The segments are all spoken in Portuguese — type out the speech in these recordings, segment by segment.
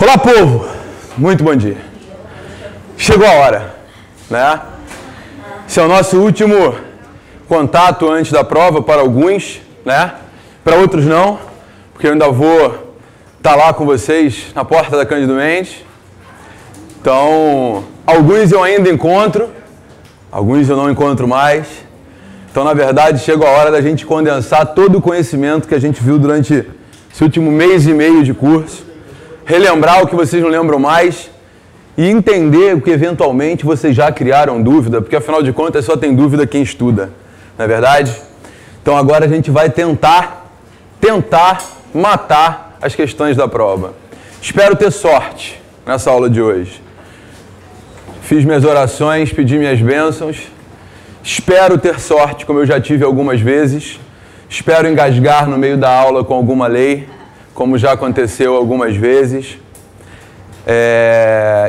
Olá, povo! Muito bom dia. Chegou a hora, né? Esse é o nosso último contato antes da prova para alguns, né? Para outros não, porque eu ainda vou estar lá com vocês na porta da Cândido Mendes. Então, alguns eu ainda encontro, alguns eu não encontro mais. Então, na verdade, chegou a hora da gente condensar todo o conhecimento que a gente viu durante esse último mês e meio de curso, relembrar o que vocês não lembram mais e entender o que eventualmente vocês já criaram dúvida, porque afinal de contas só tem dúvida quem estuda, não é verdade? Então agora a gente vai tentar matar as questões da prova. Espero ter sorte nessa aula de hoje. Fiz minhas orações, pedi minhas bênçãos. Espero ter sorte, como eu já tive algumas vezes. Espero engasgar no meio da aula com alguma lei, como já aconteceu algumas vezes.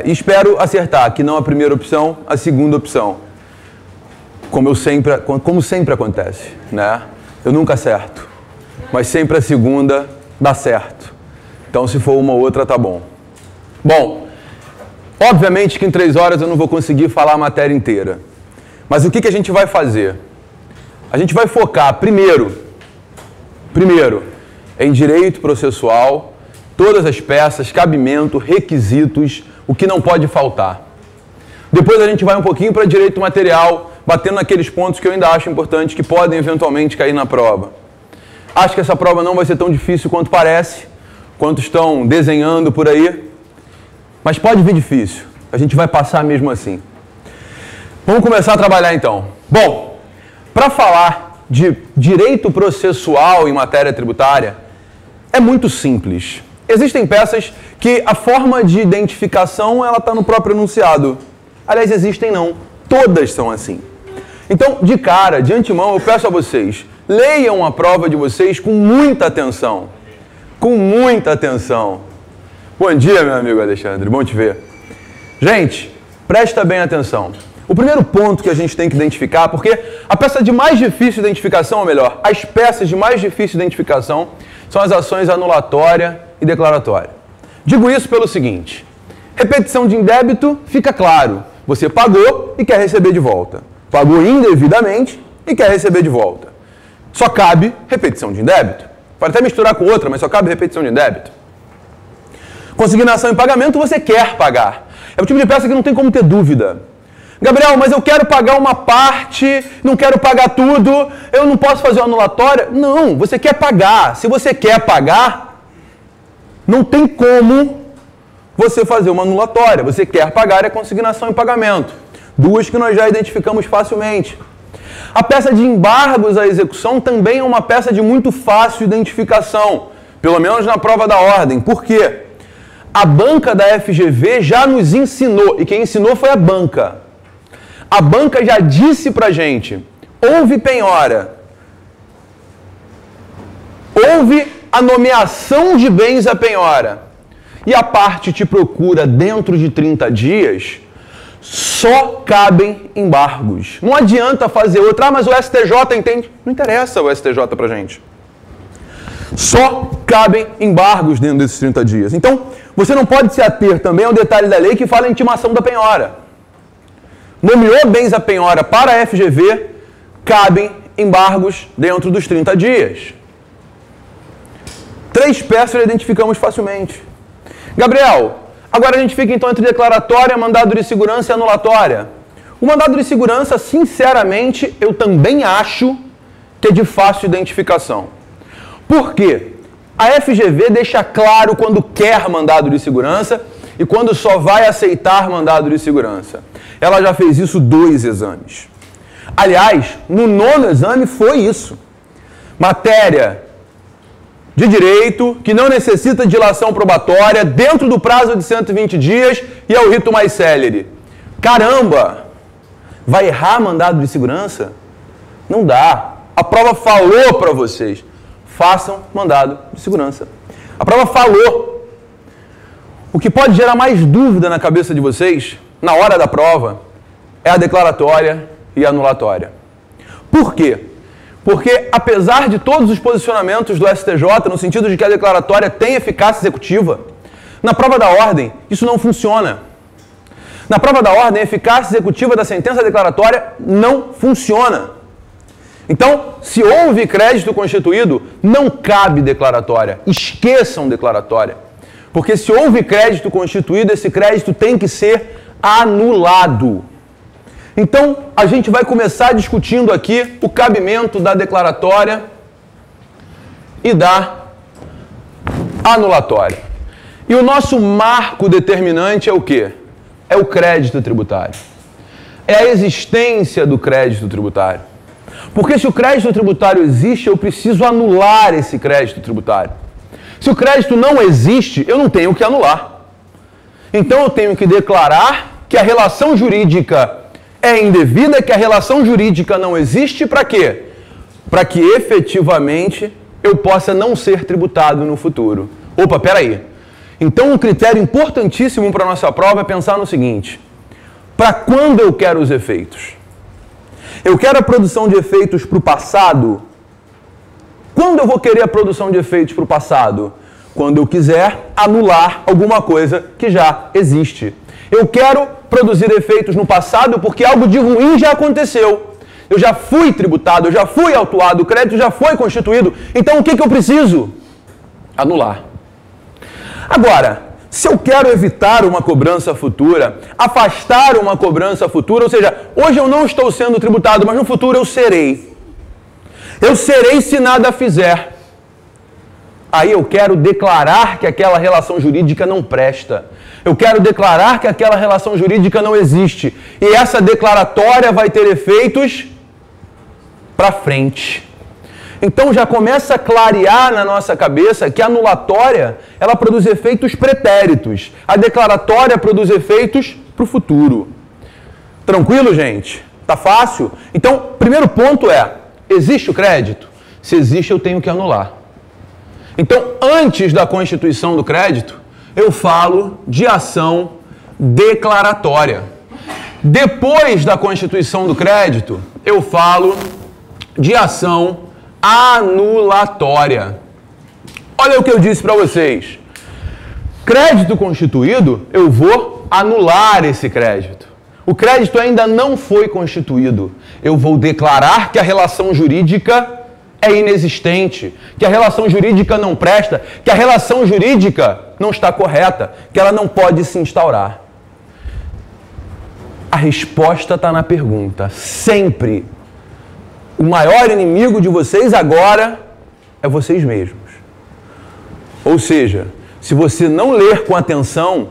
E espero acertar, que não a primeira opção, a segunda opção. Como sempre acontece, né? Eu nunca acerto, mas sempre a segunda dá certo. Então, se for uma ou outra, tá bom. Bom, obviamente que em 3 horas eu não vou conseguir falar a matéria inteira. Mas o que a gente vai fazer? A gente vai focar primeiro em direito processual, todas as peças, cabimento, requisitos, o que não pode faltar. Depois a gente vai um pouquinho para direito material, batendo naqueles pontos que eu ainda acho importantes, que podem eventualmente cair na prova. Acho que essa prova não vai ser tão difícil quanto parece, quanto estão desenhando por aí, mas pode vir difícil. A gente vai passar mesmo assim. Vamos começar a trabalhar então. Bom, para falar de direito processual em matéria tributária, é muito simples. Existem peças que a forma de identificação ela está no próprio enunciado. Aliás, existem não. Todas são assim. Então, de cara, de antemão, eu peço a vocês, leiam a prova de vocês com muita atenção. Com muita atenção. Bom dia, meu amigo Alexandre. Bom te ver. Gente, presta bem atenção. O primeiro ponto que a gente tem que identificar, porque a peça de mais difícil identificação, ou melhor, as peças de mais difícil identificação são as ações anulatória e declaratória. Digo isso pelo seguinte, repetição de indébito fica claro, você pagou e quer receber de volta. Pagou indevidamente e quer receber de volta. Só cabe repetição de indébito. Pode até misturar com outra, mas só cabe repetição de indébito. Consignação em pagamento, você quer pagar. É o tipo de peça que não tem como ter dúvida. Gabriel, mas eu quero pagar uma parte, não quero pagar tudo, eu não posso fazer uma anulatória? Não, você quer pagar. Se você quer pagar, não tem como você fazer uma anulatória. Você quer pagar é consignação em pagamento. Duas que nós já identificamos facilmente. A peça de embargos à execução também é uma peça de muito fácil identificação, pelo menos na prova da ordem. Por quê? A banca da FGV já nos ensinou, e quem ensinou foi a banca. A banca já disse pra gente, houve penhora, houve a nomeação de bens à penhora, e a parte te procura dentro de 30 dias, só cabem embargos. Não adianta fazer outra, mas o STJ entende. Não interessa o STJ pra gente. Só cabem embargos dentro desses 30 dias. Então, você não pode se ater também ao detalhe da lei que fala em intimação da penhora. Nomeou bens à penhora para a FGV, cabem embargos dentro dos 30 dias. 3 peças identificamos facilmente. Gabriel, agora a gente fica então entre declaratória, mandado de segurança e anulatória. O mandado de segurança, sinceramente, eu também acho que é de fácil identificação. Por quê? A FGV deixa claro quando quer mandado de segurança e quando só vai aceitar mandado de segurança. Ela já fez isso 2 exames. Aliás, no 9º exame foi isso. Matéria de direito que não necessita de dilação probatória dentro do prazo de 120 dias e é o rito mais célere. Caramba! Vai errar mandado de segurança? Não dá. A prova falou para vocês. Façam mandado de segurança. A prova falou. O que pode gerar mais dúvida na cabeça de vocês, na hora da prova, é a declaratória e a anulatória. Por quê? Porque, apesar de todos os posicionamentos do STJ, no sentido de que a declaratória tem eficácia executiva, Na prova da ordem, isso não funciona. Na prova da ordem, a eficácia executiva da sentença declaratória não funciona. Então, se houve crédito constituído, não cabe declaratória. Esqueçam declaratória. Porque se houve crédito constituído, esse crédito tem que ser anulado. Então, a gente vai começar discutindo aqui o cabimento da declaratória e da anulatória. E o nosso marco determinante é o quê? É o crédito tributário. É a existência do crédito tributário. Porque se o crédito tributário existe, eu preciso anular esse crédito tributário. Se o crédito não existe, eu não tenho que anular. Então eu tenho que declarar que a relação jurídica é indevida, que a relação jurídica não existe, para quê? Para que efetivamente eu possa não ser tributado no futuro. Opa, peraí. Então um critério importantíssimo para a nossa prova é pensar no seguinte: para quando eu quero os efeitos? Eu quero a produção de efeitos para o passado? Quando eu vou querer a produção de efeitos para o passado? Quando eu quiser anular alguma coisa que já existe. Eu quero produzir efeitos no passado porque algo de ruim já aconteceu. Eu já fui tributado, eu já fui autuado, o crédito já foi constituído. Então o que eu preciso? Anular. Agora, se eu quero evitar uma cobrança futura, afastar uma cobrança futura, ou seja, hoje eu não estou sendo tributado, mas no futuro eu serei. Eu serei se nada fizer. Aí eu quero declarar que aquela relação jurídica não presta. Eu quero declarar que aquela relação jurídica não existe. E essa declaratória vai ter efeitos para frente. Então já começa a clarear na nossa cabeça que a anulatória, ela produz efeitos pretéritos. A declaratória produz efeitos para o futuro. Tranquilo, gente? Tá fácil? Então, primeiro ponto é, existe o crédito? Se existe, eu tenho que anular. Então, antes da constituição do crédito, eu falo de ação declaratória. Depois da constituição do crédito, eu falo de ação anulatória. Olha o que eu disse para vocês. Crédito constituído, eu vou anular esse crédito. O crédito ainda não foi constituído. Eu vou declarar que a relação jurídica é inexistente, que a relação jurídica não presta, que a relação jurídica não está correta, que ela não pode se instaurar. A resposta está na pergunta. Sempre. O maior inimigo de vocês agora é vocês mesmos. Ou seja, se você não ler com atenção,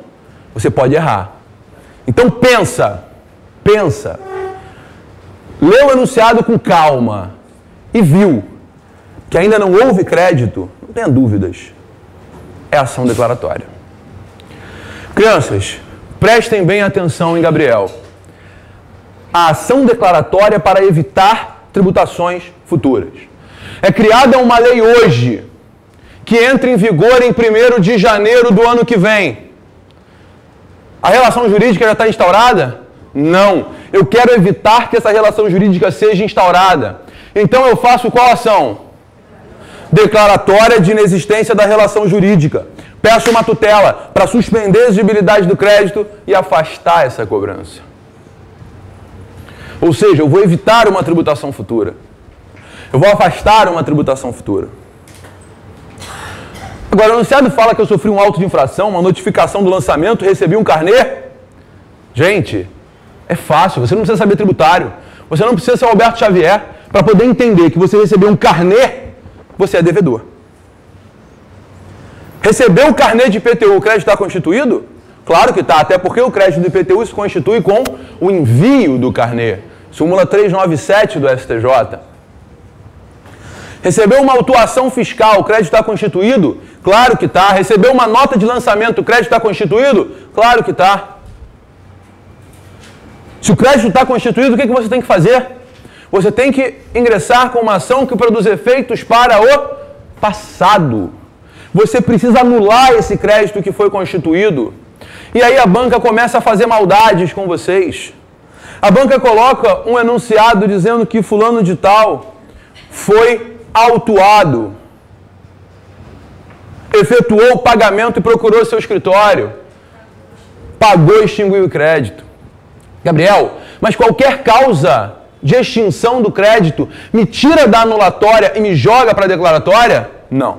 você pode errar. Então pensa. Lê o enunciado com calma e viu que ainda não houve crédito, não tenha dúvidas. É ação declaratória. Crianças, prestem bem atenção em Gabriel. A ação declaratória para evitar tributações futuras. É criada uma lei hoje, que entra em vigor em 1º de janeiro do ano que vem. A relação jurídica já está instaurada? Não. Eu quero evitar que essa relação jurídica seja instaurada. Então eu faço qual ação? Declaratória de inexistência da relação jurídica. Peço uma tutela para suspender a exigibilidade do crédito e afastar essa cobrança. Ou seja, eu vou evitar uma tributação futura. Eu vou afastar uma tributação futura. Agora, o enunciado fala que eu sofri um auto de infração, uma notificação do lançamento, recebi um carnê. Gente, é fácil, você não precisa saber tributário. Você não precisa ser o Alberto Xavier para poder entender que você recebeu um carnê, você é devedor. Recebeu o carnê de IPTU, o crédito está constituído? Claro que está, até porque o crédito do IPTU se constitui com o envio do carnê. Súmula 397 do STJ. Recebeu uma autuação fiscal, o crédito está constituído? Claro que está. Recebeu uma nota de lançamento, o crédito está constituído? Claro que está. Se o crédito está constituído, o que você tem que fazer? Você tem que ingressar com uma ação que produz efeitos para o passado. Você precisa anular esse crédito que foi constituído. E aí a banca começa a fazer maldades com vocês. A banca coloca um enunciado dizendo que fulano de tal foi autuado. efetuou o pagamento e procurou seu escritório. Pagou e extinguiu o crédito. Gabriel, mas qualquer causa de extinção do crédito me tira da anulatória e me joga para a declaratória? Não.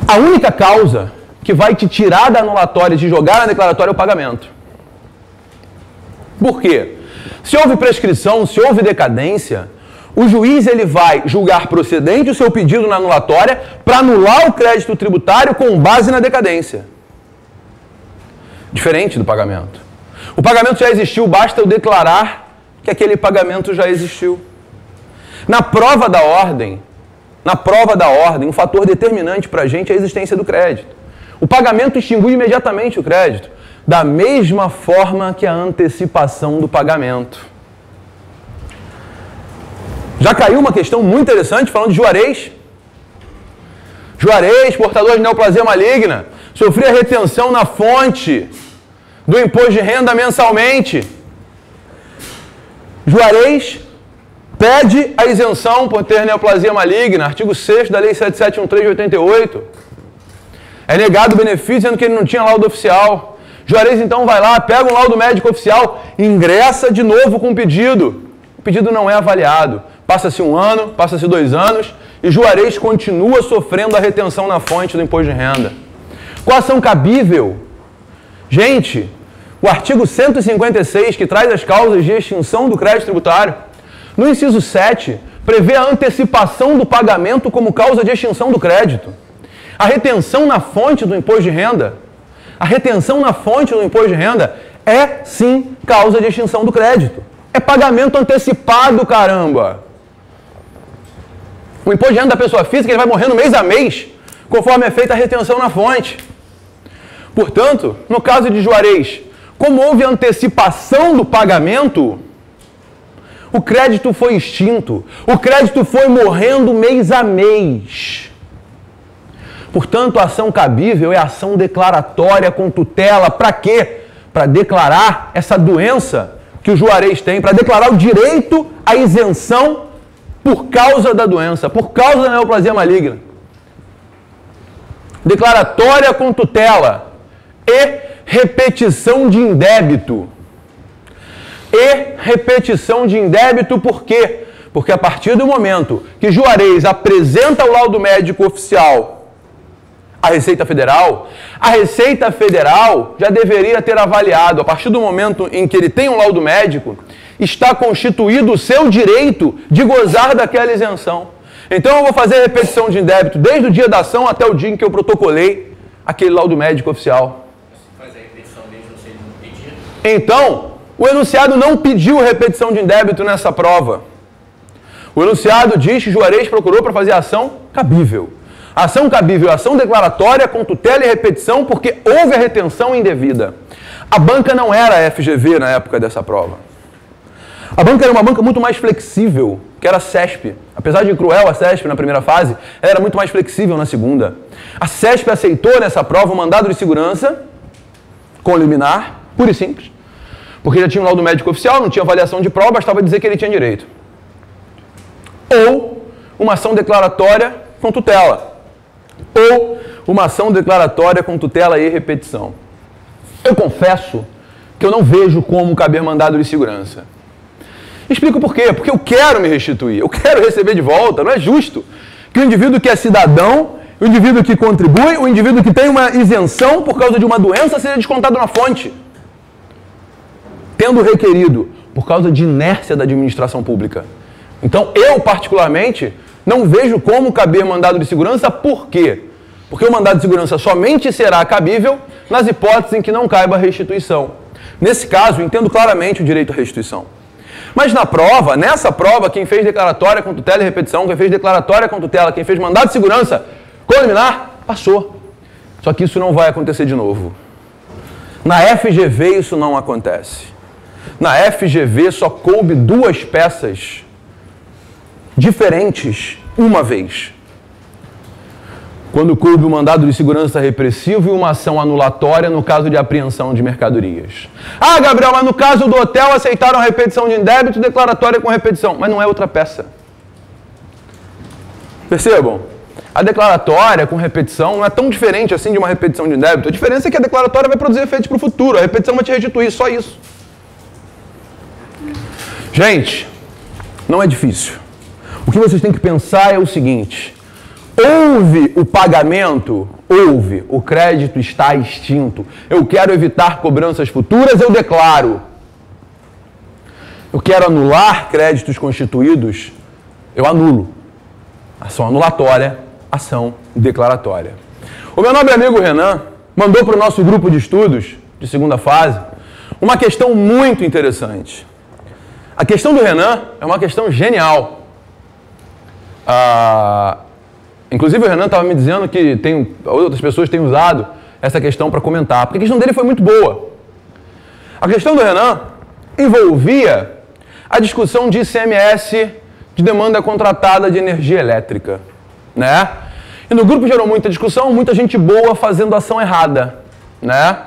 A única causa que vai te tirar da anulatória e te jogar na declaratória é o pagamento. Por quê? Se houve prescrição, se houve decadência, o juiz ele vai julgar procedente o seu pedido na anulatória para anular o crédito tributário com base na decadência. Diferente do pagamento. O pagamento já existiu, basta eu declarar que aquele pagamento já existiu. Na prova da ordem, um fator determinante para a gente é a existência do crédito. O pagamento extingue imediatamente o crédito, da mesma forma que a antecipação do pagamento. Já caiu uma questão muito interessante falando de Juarez. Juarez, portador de neoplasia maligna, sofria retenção na fonte do imposto de renda mensalmente. Juarez pede a isenção por ter neoplasia maligna, artigo 6º da Lei 7713 de 88. É negado o benefício, sendo que ele não tinha laudo oficial. Juarez então vai lá, pega um laudo médico oficial, ingressa de novo com o pedido. O pedido não é avaliado. Passa-se 1 ano, passa-se 2 anos, e Juarez continua sofrendo a retenção na fonte do imposto de renda. Qual ação cabível? Gente, o artigo 156, que traz as causas de extinção do crédito tributário, no inciso 7, prevê a antecipação do pagamento como causa de extinção do crédito. A retenção na fonte do imposto de renda, é sim causa de extinção do crédito. É pagamento antecipado, caramba! O imposto de renda da pessoa física ele vai morrendo mês a mês, conforme é feita a retenção na fonte. Portanto, no caso de Juarez, como houve antecipação do pagamento, o crédito foi extinto. O crédito foi morrendo mês a mês. Portanto, a ação cabível é a ação declaratória com tutela. Para quê? Para declarar essa doença que o Juarez tem, para declarar o direito à isenção por causa da doença, por causa da neoplasia maligna. Declaratória com tutela e repetição de indébito. Por quê? Porque a partir do momento que Juarez apresenta o laudo médico oficial à Receita Federal, a Receita Federal já deveria ter avaliado, a partir do momento em que ele tem um laudo médico, está constituído o seu direito de gozar daquela isenção. Então eu vou fazer a repetição de indébito desde o dia da ação até o dia em que eu protocolei aquele laudo médico oficial. Faz a repetição mesmo se ele não pedir? Então, o enunciado não pediu repetição de indébito nessa prova. O enunciado diz que Juarez procurou para fazer a ação cabível. Ação cabível, ação declaratória com tutela e repetição porque houve a retenção indevida. A banca não era a FGV na época dessa prova. A banca era uma banca muito mais flexível, que era a CESP. Apesar de cruel a CESP na primeira fase, ela era muito mais flexível na segunda. A CESP aceitou nessa prova o mandado de segurança com liminar, puro e simples. Porque já tinha um laudo médico oficial, não tinha avaliação de prova, bastava dizer que ele tinha direito. Ou uma ação declaratória com tutela. Ou uma ação declaratória com tutela e repetição. Eu confesso que eu não vejo como caber mandado de segurança. Explico por quê. Porque eu quero me restituir, eu quero receber de volta. Não é justo que o indivíduo que é cidadão, o indivíduo que contribui, o indivíduo que tem uma isenção por causa de uma doença seja descontado na fonte. Tendo requerido por causa de inércia da administração pública. Então, eu, particularmente, não vejo como caber mandado de segurança. Por quê? Porque o mandado de segurança somente será cabível nas hipóteses em que não caiba a restituição. Nesse caso, entendo claramente o direito à restituição. Mas nessa prova, quem fez declaratória com tutela e repetição, quem fez declaratória com tutela, quem fez mandado de segurança com liminar, passou. Só que isso não vai acontecer de novo. Na FGV isso não acontece. Na FGV só coube 2 peças diferentes uma vez. Quando coube o mandado de segurança repressivo e uma ação anulatória no caso de apreensão de mercadorias. Ah, Gabriel, mas no caso do hotel aceitaram a repetição de indébito, declaratória com repetição. Mas não é outra peça. Percebam? a declaratória com repetição não é tão diferente assim de uma repetição de débito. A diferença é que a declaratória vai produzir efeitos para o futuro, a repetição vai te restituir, só isso. Gente, não é difícil. O que vocês têm que pensar é o seguinte: houve o pagamento, houve, o crédito está extinto. Eu quero evitar cobranças futuras, eu declaro. Eu quero anular créditos constituídos, eu anulo. Ação anulatória, ação declaratória. O meu nobre amigo Renan mandou para o nosso grupo de estudos, de segunda fase, uma questão muito interessante. A questão do Renan é uma questão genial. Inclusive o Renan estava me dizendo que outras pessoas têm usado essa questão para comentar, porque a questão dele foi muito boa. A questão do Renan envolvia a discussão de ICMS de demanda contratada de energia elétrica, né? E no grupo gerou muita discussão, muita gente boa fazendo ação errada, né?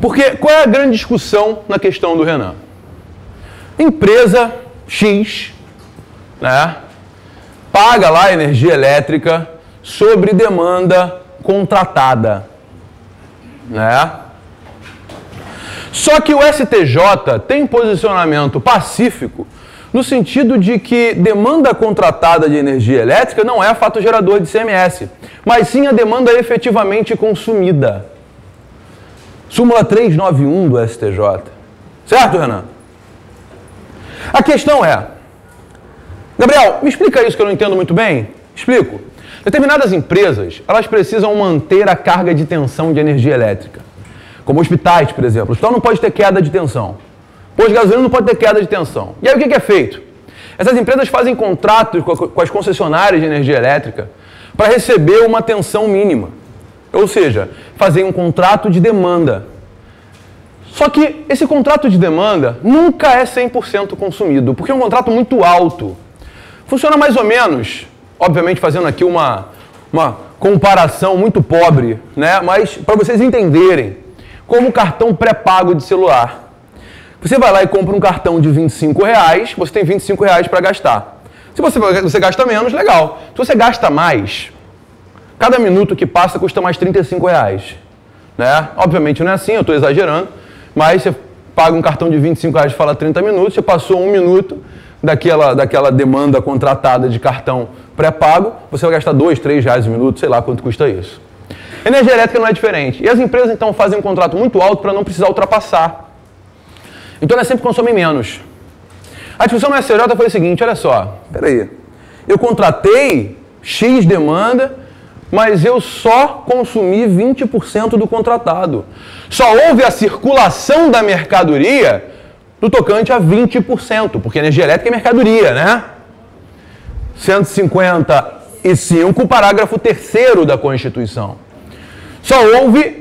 Porque qual é a grande discussão na questão do Renan? Empresa X, né, paga lá energia elétrica sobre demanda contratada, né? Só que o STJ tem posicionamento pacífico no sentido de que demanda contratada de energia elétrica não é fato gerador de ICMS, mas sim a demanda efetivamente consumida. Súmula 391 do STJ. Certo, Renan? A questão é, Gabriel, me explica isso que eu não entendo muito bem. Explico. Determinadas empresas, elas precisam manter a carga de tensão de energia elétrica. Como hospitais, por exemplo. O hospital não pode ter queda de tensão. Posto de gasolina não pode ter queda de tensão. E aí o que é feito? Essas empresas fazem contratos com as concessionárias de energia elétrica para receber uma tensão mínima. Ou seja, fazem um contrato de demanda. Só que esse contrato de demanda nunca é 100% consumido, porque é um contrato muito alto. Funciona mais ou menos, obviamente fazendo aqui uma comparação muito pobre, né? Mas para vocês entenderem, como cartão pré-pago de celular. Você vai lá e compra um cartão de R$25, você tem R$25 para gastar. Se você gasta menos, legal. Se você gasta mais, cada minuto que passa custa mais R$35. Né? Obviamente não é assim, eu estou exagerando, mas você paga um cartão de R$25 e fala 30 minutos, você passou 1 minuto daquela demanda contratada de cartão pré-pago, você vai gastar R$2, R$3 o minuto, sei lá quanto custa isso. Energia elétrica não é diferente. E as empresas, então, fazem um contrato muito alto para não precisar ultrapassar. Então, elas sempre consomem menos. A discussão no STJ foi o seguinte, olha só, peraí, eu contratei X demanda, mas eu só consumi 20% do contratado. Só houve a circulação da mercadoria no tocante a 20%, porque energia elétrica é mercadoria, né? 155, parágrafo 3º da Constituição. Só houve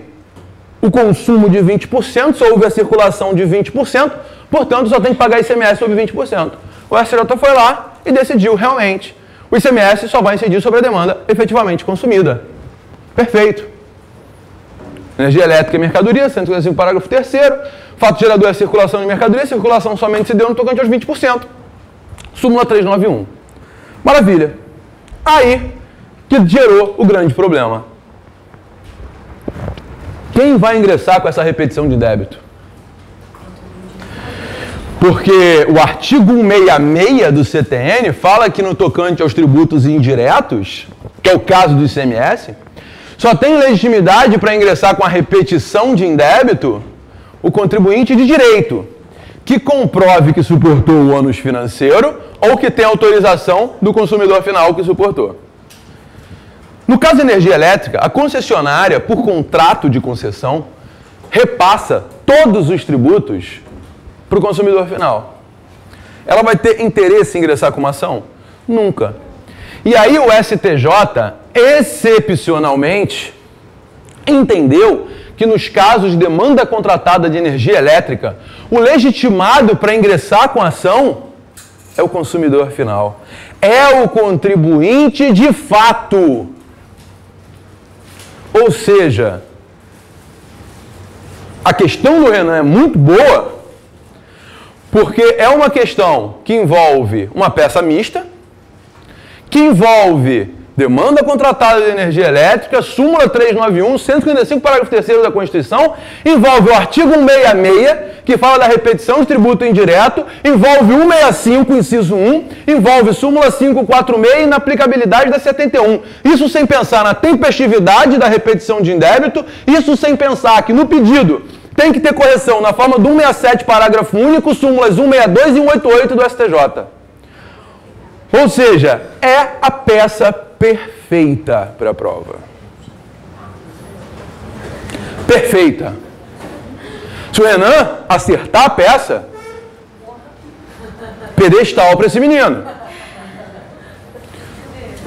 o consumo de 20%, só houve a circulação de 20%, portanto, só tem que pagar ICMS sobre 20%. O STJ foi lá e decidiu realmente. O ICMS só vai incidir sobre a demanda efetivamente consumida. Perfeito. Energia elétrica é mercadoria, 155, parágrafo 3º. Fato gerador é a circulação de mercadoria, circulação somente se deu no tocante aos 20%. Súmula 391. Maravilha. Aí que gerou o grande problema. Quem vai ingressar com essa repetição de débito? Porque o artigo 166 do CTN fala que no tocante aos tributos indiretos, que é o caso do ICMS, só tem legitimidade para ingressar com a repetição de indébito o contribuinte de direito, que comprove que suportou o ônus financeiro ou que tem autorização do consumidor final que suportou. No caso da energia elétrica, a concessionária, por contrato de concessão, repassa todos os tributos para o consumidor final. Ela vai ter interesse em ingressar com uma ação? Nunca. E aí o STJ, excepcionalmente, entendeu que nos casos de demanda contratada de energia elétrica, o legitimado para ingressar com a ação é o consumidor final. É o contribuinte de fato. Ou seja, a questão do Renan é muito boa, porque é uma questão que envolve uma peça mista, que envolve Demanda contratada de energia elétrica, súmula 391, 155, parágrafo 3º da Constituição, envolve o artigo 166, que fala da repetição de tributo indireto, envolve 165, inciso 1, envolve súmula 546 e na aplicabilidade da 71. Isso sem pensar na tempestividade da repetição de indébito, isso sem pensar que no pedido tem que ter correção na forma do 167, parágrafo único, súmulas 162 e 188 do STJ. Ou seja, é a peça perfeita para a prova. Perfeita. Se o Renan acertar a peça, pedestal para esse menino.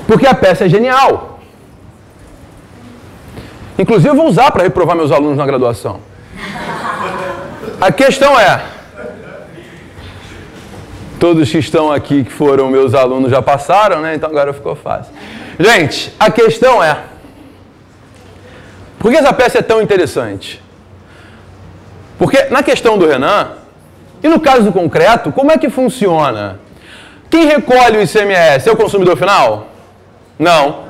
Porque a peça é genial. Inclusive eu vou usar para reprovar meus alunos na graduação. A questão é... Todos que estão aqui, que foram meus alunos, já passaram, né? Então agora ficou fácil. Gente, a questão é... Por que essa peça é tão interessante? Porque na questão do Renan, e no caso do concreto, como é que funciona? Quem recolhe o ICMS é o consumidor final? Não.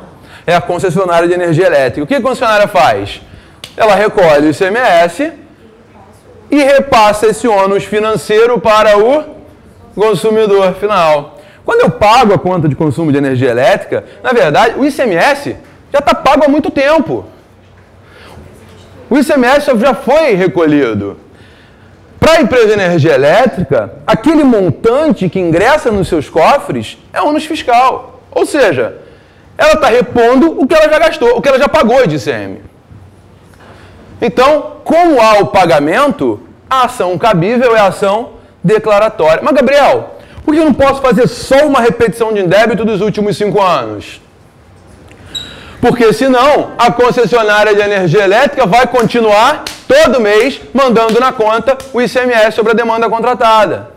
É a concessionária de energia elétrica. O que a concessionária faz? Ela recolhe o ICMS e repassa esse ônus financeiro para o consumidor final. Quando eu pago a conta de consumo de energia elétrica, na verdade, o ICMS já está pago há muito tempo. O ICMS já foi recolhido. Para a empresa de energia elétrica, aquele montante que ingressa nos seus cofres é ônus fiscal. Ou seja, ela está repondo o que ela já gastou, o que ela já pagou de ICM. Então, como há o pagamento, a ação cabível é a ação declaratória. Mas, Gabriel, por que eu não posso fazer só uma repetição de indébito dos últimos 5 anos? Porque senão a concessionária de energia elétrica vai continuar todo mês mandando na conta o ICMS sobre a demanda contratada.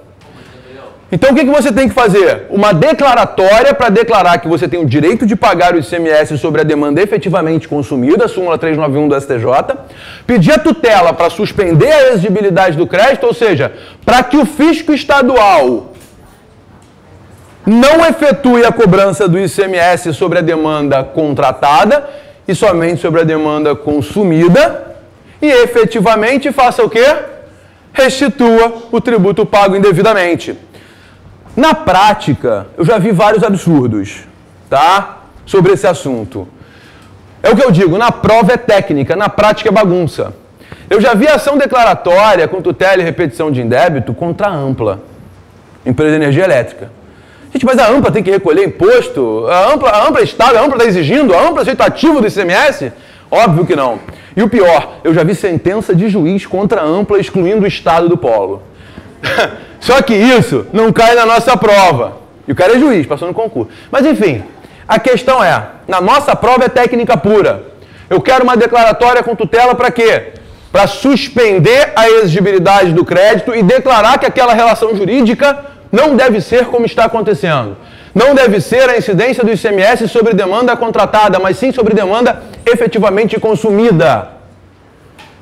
Então o que você tem que fazer? Uma declaratória para declarar que você tem o direito de pagar o ICMS sobre a demanda efetivamente consumida, súmula 391 do STJ, pedir a tutela para suspender a exigibilidade do crédito, ou seja, para que o fisco estadual não efetue a cobrança do ICMS sobre a demanda contratada e somente sobre a demanda consumida e efetivamente faça o quê? Restitua o tributo pago indevidamente. Na prática, eu já vi vários absurdos, tá? Sobre esse assunto. É o que eu digo, na prova é técnica, na prática é bagunça. Eu já vi ação declaratória com tutela e repetição de indébito contra a Ampla, empresa de energia elétrica. Gente, mas a Ampla tem que recolher imposto? A Ampla é Estado, a Ampla está exigindo? A Ampla é aceitativo do ICMS? Óbvio que não. E o pior, eu já vi sentença de juiz contra a Ampla excluindo o Estado do polo. Só que isso não cai na nossa prova. E o cara é juiz, passou no concurso. Mas enfim, a questão é, na nossa prova é técnica pura. Eu quero uma declaratória com tutela para quê? Para suspender a exigibilidade do crédito e declarar que aquela relação jurídica não deve ser como está acontecendo. Não deve ser a incidência do ICMS sobre demanda contratada, mas sim sobre demanda efetivamente consumida.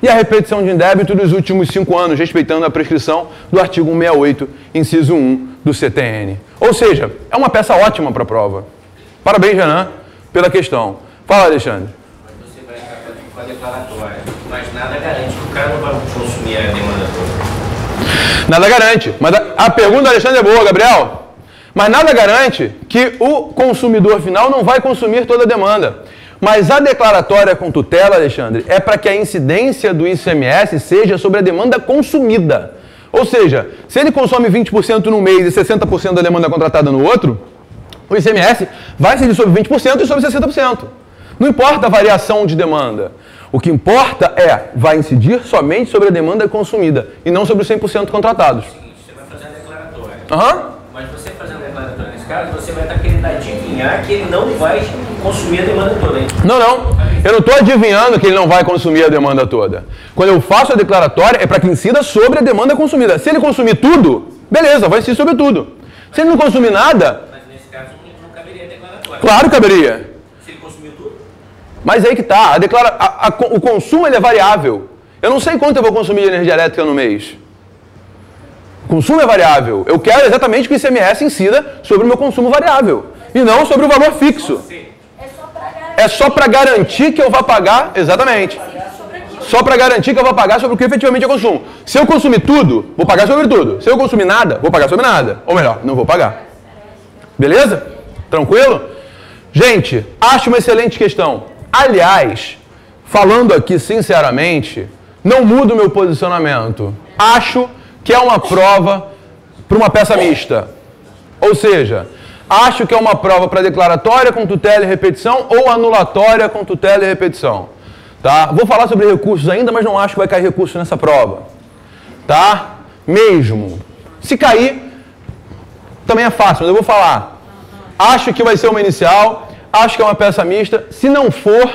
E a repetição de indébito dos últimos 5 anos, respeitando a prescrição do artigo 168, inciso 1 do CTN. Ou seja, é uma peça ótima para a prova. Parabéns, Renan, pela questão. Fala, Alexandre. Mas você vai ficar com a declaratória, mas nada garante que o cara não vai consumir a demanda toda. Nada garante. Mas a pergunta do Alexandre é boa, Gabriel. Mas nada garante que o consumidor final não vai consumir toda a demanda. Mas a declaratória com tutela, Alexandre, é para que a incidência do ICMS seja sobre a demanda consumida. Ou seja, se ele consome 20% no mês e 60% da demanda contratada no outro, o ICMS vai incidir sobre 20% e sobre 60%. Não importa a variação de demanda. O que importa é, vai incidir somente sobre a demanda consumida e não sobre os 100% contratados. Você vai fazer a declaratória. Aham. Mas você fazendo a declaratória nesse caso, você vai estar querendo adivinhar que ele não vai consumir a demanda toda, hein? Não. Eu não estou adivinhando que ele não vai consumir a demanda toda. Quando eu faço a declaratória, é para que incida sobre a demanda consumida. Se ele consumir tudo, beleza, vai incidir sobre tudo. Se ele não consumir nada... Mas nesse caso não caberia a declaratória. Claro que caberia. Se ele consumiu tudo? Mas aí que tá. O consumo ele é variável. Eu não sei quanto eu vou consumir de energia elétrica no mês. O consumo é variável. Eu quero exatamente que o ICMS incida sobre o meu consumo variável. E não sobre o valor fixo. É só É só para garantir que eu vou pagar, exatamente. Só para garantir que eu vou pagar sobre o que efetivamente eu consumo. Se eu consumir tudo, vou pagar sobre tudo. Se eu consumir nada, vou pagar sobre nada. Ou melhor, não vou pagar. Beleza? Tranquilo? Gente, acho uma excelente questão. Aliás, falando aqui sinceramente, não muda o meu posicionamento. Acho que é uma prova para uma peça mista. Ou seja, acho que é uma prova para declaratória com tutela e repetição ou anulatória com tutela e repetição. Tá? Vou falar sobre recursos ainda, mas não acho que vai cair recurso nessa prova. Tá? Mesmo. Se cair, também é fácil, mas eu vou falar. Acho que vai ser uma inicial, acho que é uma peça mista. Se não for,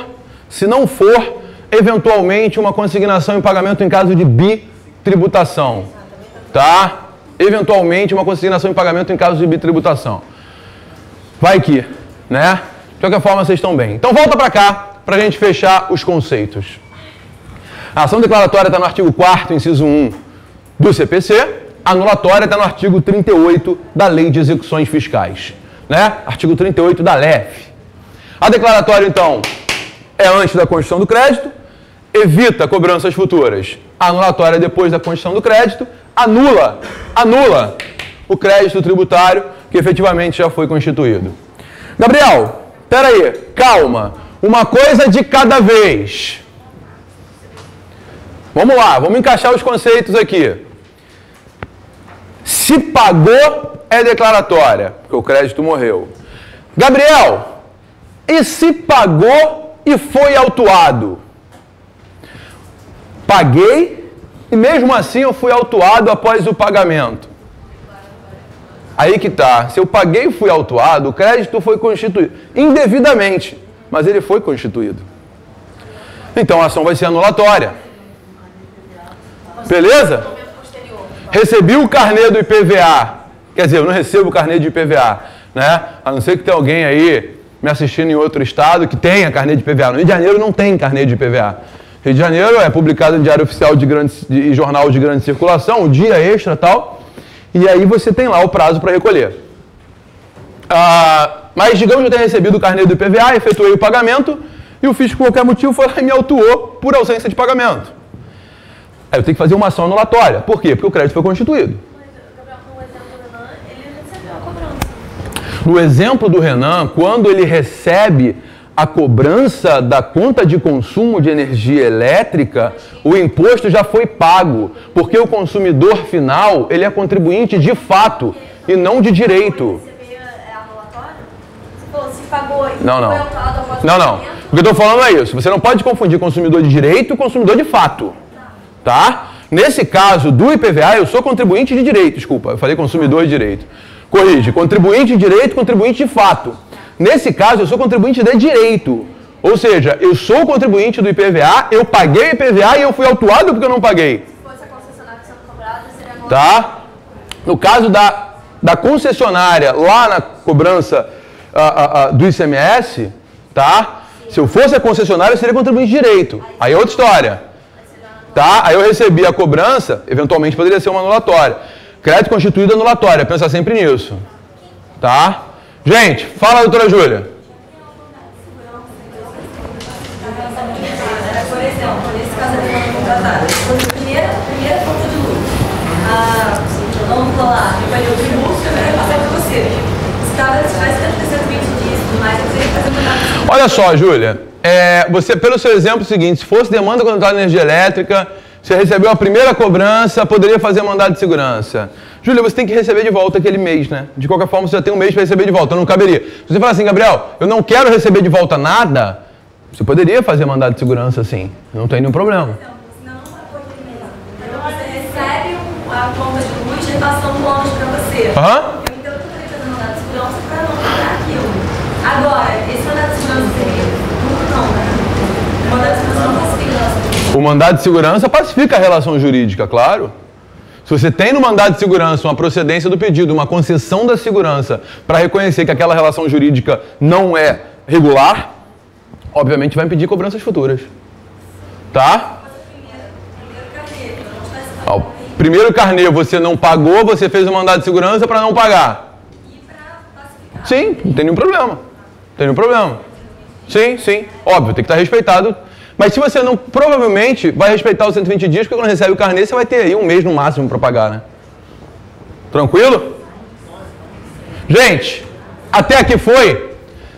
eventualmente uma consignação em pagamento em caso de bitributação. Tá? Eventualmente uma consignação em pagamento em caso de bitributação. Vai que, né? De qualquer forma, vocês estão bem. Então volta para cá, para a gente fechar os conceitos. A ação declaratória está no artigo 4º, inciso 1 do CPC. A anulatória está no artigo 38 da Lei de Execuções Fiscais. Né? Artigo 38 da LEF. A declaratória, então, é antes da constituição do crédito, evita cobranças futuras. A anulatória é depois da constituição do crédito, anula o crédito tributário que efetivamente já foi constituído. Gabriel, peraí, calma. Uma coisa de cada vez. Vamos lá, vamos encaixar os conceitos aqui. Se pagou, é declaratória, porque o crédito morreu. Gabriel, e se pagou e foi autuado? Paguei e mesmo assim eu fui autuado após o pagamento. Aí que tá. Se eu paguei e fui autuado, o crédito foi constituído indevidamente, mas ele foi constituído. Então a ação vai ser anulatória. Beleza? Recebi o carnê do IPVA. Quer dizer, eu não recebo o carnê de IPVA, né? A não ser que tenha alguém aí me assistindo em outro estado que tenha carnê de IPVA. No Rio de Janeiro não tem carnê de IPVA. Rio de Janeiro é publicado em Diário Oficial e Jornal de Grande Circulação, um dia extra e tal, e aí você tem lá o prazo para recolher. Mas digamos que eu tenha recebido o carnê do IPVA, efetuei o pagamento, e o fisco, por qualquer motivo, foi lá e me autuou por ausência de pagamento. Aí eu tenho que fazer uma ação anulatória. Por quê? Porque o crédito foi constituído. No exemplo do Renan, quando ele recebe a cobrança da conta de consumo de energia elétrica, o imposto já foi pago, porque o consumidor final, ele é contribuinte de fato e não de direito. Não. O que eu estou falando é isso. Você não pode confundir consumidor de direito e consumidor de fato. Tá? Nesse caso do IPVA, eu sou contribuinte de direito. Desculpa, eu falei consumidor de direito. Corrige, contribuinte de direito, contribuinte de fato. Nesse caso, eu sou contribuinte de direito. Ou seja, eu sou contribuinte do IPVA, eu paguei o IPVA e eu fui autuado porque eu não paguei. Se fosse a concessionária sendo cobrada, seria anulado. Tá? No caso da concessionária, lá na cobrança do ICMS, tá? Se eu fosse a concessionária, eu seria contribuinte de direito. Aí é outra história. Tá? Aí eu recebi a cobrança, eventualmente poderia ser uma anulatória. Crédito constituído anulatória, pensa sempre nisso. Tá? Gente, fala, doutora Júlia. Por exemplo, nesse caso da demanda contratada, primeira conta de luz. Vamos falar, eu falei o tributo, eu quero passar para você. Se faz 120 dias e tudo mais, eu teria que fazer uma... Olha só, Júlia, você, pelo seu exemplo seguinte, se fosse demanda contratada de energia elétrica, você recebeu a primeira cobrança, poderia fazer mandado de segurança. Júlia, você tem que receber de volta aquele mês, né? De qualquer forma, você já tem um mês para receber de volta, então não caberia. Se você falar assim, Gabriel, eu não quero receber de volta nada, você poderia fazer mandado de segurança sim, não tem nenhum problema. Então você recebe a conta de luz e passa um bônus para você. Eu entendo que eu poderia fazer mandado de segurança para não pagar aquilo. Agora, esse mandado de segurança seria... Não, né? O mandado de segurança não pacifica. O mandado de segurança pacifica a relação jurídica, claro. Se você tem no mandado de segurança uma procedência do pedido, uma concessão da segurança para reconhecer que aquela relação jurídica não é regular, obviamente vai impedir cobranças futuras. Tá? O primeiro carnê você não pagou, você fez o mandado de segurança para não pagar. Sim, não tem nenhum problema. Não tem nenhum problema. Sim, sim. Óbvio, tem que estar respeitado. Mas se você não, provavelmente, vai respeitar os 120 dias, porque quando recebe o carnê, você vai ter aí um mês no máximo para pagar, né? Tranquilo? Gente, até aqui foi?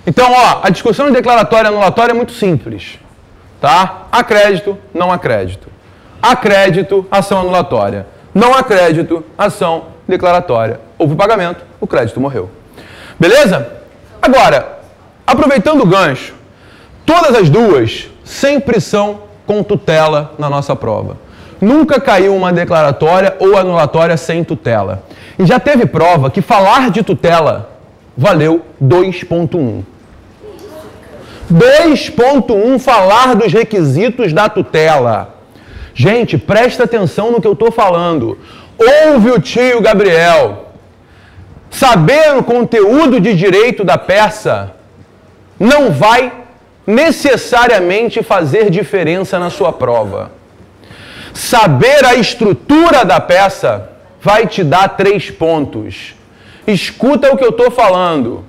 Então, ó, a discussão de declaratória e anulatória é muito simples, tá? Acrédito, não acrédito. Acrédito, ação anulatória. Não acrédito, ação declaratória. Houve pagamento, o crédito morreu. Beleza? Agora, aproveitando o gancho, todas as duas sempre são com tutela na nossa prova. Nunca caiu uma declaratória ou anulatória sem tutela. E já teve prova que falar de tutela valeu 2.1. 2.1 falar dos requisitos da tutela. Gente, presta atenção no que eu estou falando. Ouve o tio Gabriel. Saber o conteúdo de direito da peça não vai necessariamente fazer diferença na sua prova. Saber a estrutura da peça vai te dar 3 pontos. Escuta o que eu estou falando.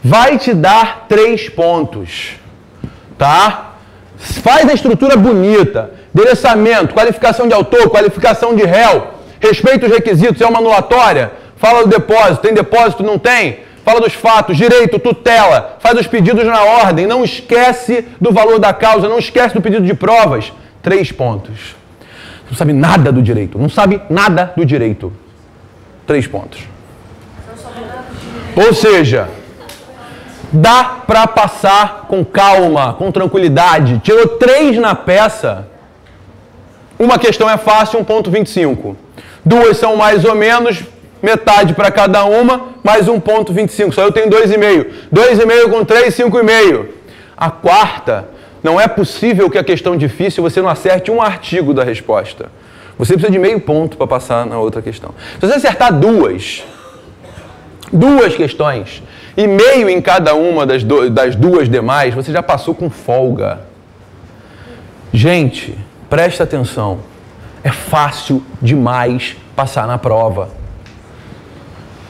Vai te dar 3 pontos. Tá? Faz a estrutura bonita. Endereçamento, qualificação de autor, qualificação de réu. Respeita os requisitos, é uma anulatória. Fala do depósito, tem depósito, não tem? Fala dos fatos, direito, tutela. Faz os pedidos na ordem. Não esquece do valor da causa, não esquece do pedido de provas. 3 pontos. Não sabe nada do direito. Não sabe nada do direito. 3 pontos. Ou seja, dá para passar com calma, com tranquilidade. Tirou 3 na peça. Uma questão é fácil, 1.25. 2 são mais ou menos, metade para cada uma, mais 1.25. Só eu tenho 2,5. 2,5 com 3, 5,5. A quarta, não é possível que a questão difícil você não acerte um artigo da resposta. Você precisa de meio ponto para passar na outra questão. Se você acertar duas questões e meio em cada uma das duas demais, você já passou com folga. Gente, presta atenção. É fácil demais passar na prova.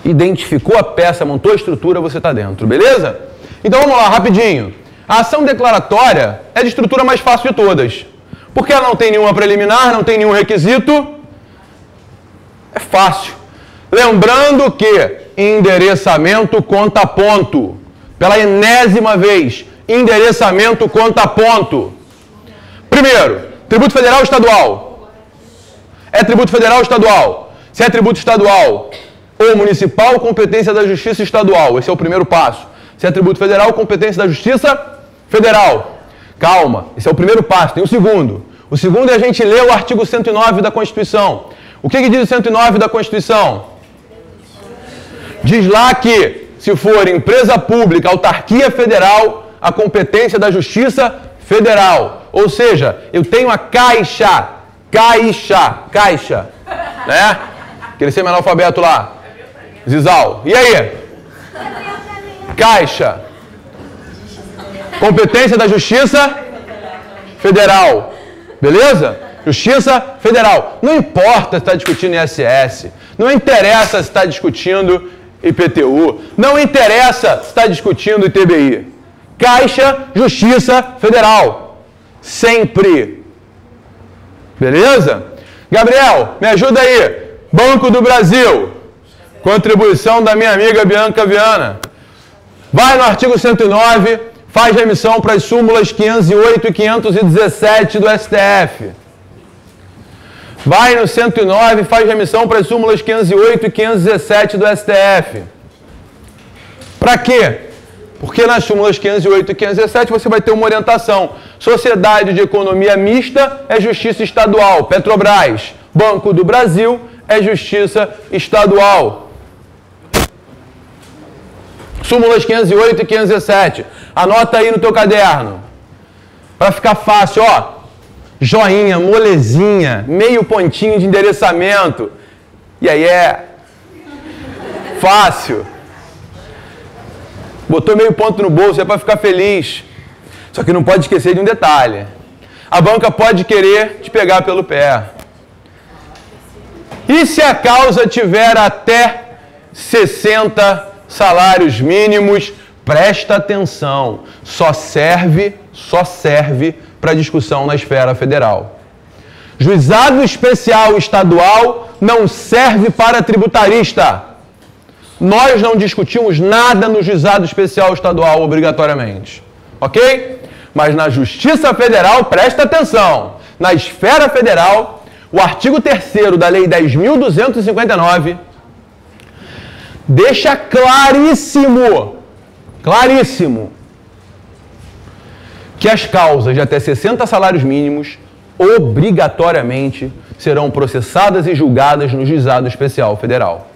Identificou a peça, montou a estrutura, você está dentro, beleza? Então vamos lá, rapidinho. A ação declaratória é de estrutura mais fácil de todas. Porque ela não tem nenhuma preliminar, não tem nenhum requisito. É fácil. Lembrando que endereçamento conta ponto. Pela enésima vez, endereçamento conta ponto. Primeiro, tributo federal ou estadual? É tributo federal ou estadual? Se é tributo estadual ou municipal, competência da Justiça Estadual. Esse é o primeiro passo. Se é tributo federal, competência da Justiça Federal. Calma, esse é o primeiro passo. Tem o segundo. O segundo é a gente ler o artigo 109 da Constituição. O que diz o 109 da Constituição? Diz lá que, se for empresa pública, autarquia federal, a competência da Justiça Federal. Ou seja, eu tenho a Caixa, né? Aquele semi-analfabeto lá. Zizal. E aí? Caixa. Competência da Justiça Federal. Beleza? Justiça Federal. Não importa se está discutindo ISS. Não interessa se está discutindo IPTU. Não interessa se está discutindo ITBI. Caixa, Justiça Federal. Sempre. Beleza? Gabriel, me ajuda aí. Banco do Brasil. Contribuição da minha amiga Bianca Viana. Vai no artigo 109, faz remissão para as súmulas 508 e 517 do STF. Vai no 109, faz remissão para as súmulas 508 e 517 do STF. Para quê? Porque nas súmulas 508 e 517 você vai ter uma orientação. Sociedade de Economia Mista é Justiça Estadual. Petrobras. Banco do Brasil é Justiça Estadual. Súmulas 508 e 517. Anota aí no teu caderno. Para ficar fácil, ó. Joinha, molezinha, meio pontinho de endereçamento. E aí é fácil. Botou meio ponto no bolso, é para ficar feliz. Só que não pode esquecer de um detalhe. A banca pode querer te pegar pelo pé. E se a causa tiver até 60 salários mínimos presta atenção, só serve para discussão na esfera federal. Juizado especial estadual não serve para tributarista. Nós não discutimos nada no juizado especial estadual obrigatoriamente, ok? Mas na Justiça Federal, presta atenção, na esfera federal, o artigo 3º da Lei 10.259 deixa claríssimo, que as causas de até 60 salários mínimos obrigatoriamente serão processadas e julgadas no Juizado Especial Federal.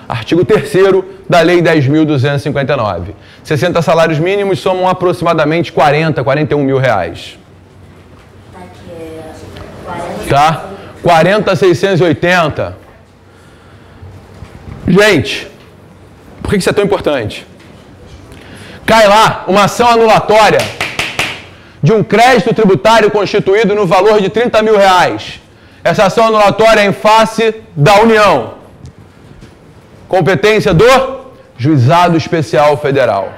Artigo 3º da Lei 10.259. 60 salários mínimos somam aproximadamente 41 mil reais. Tá? 40.680. Gente, por que isso é tão importante? Cai lá uma ação anulatória de um crédito tributário constituído no valor de 30 mil reais. Essa ação anulatória é em face da União. Competência do Juizado Especial Federal.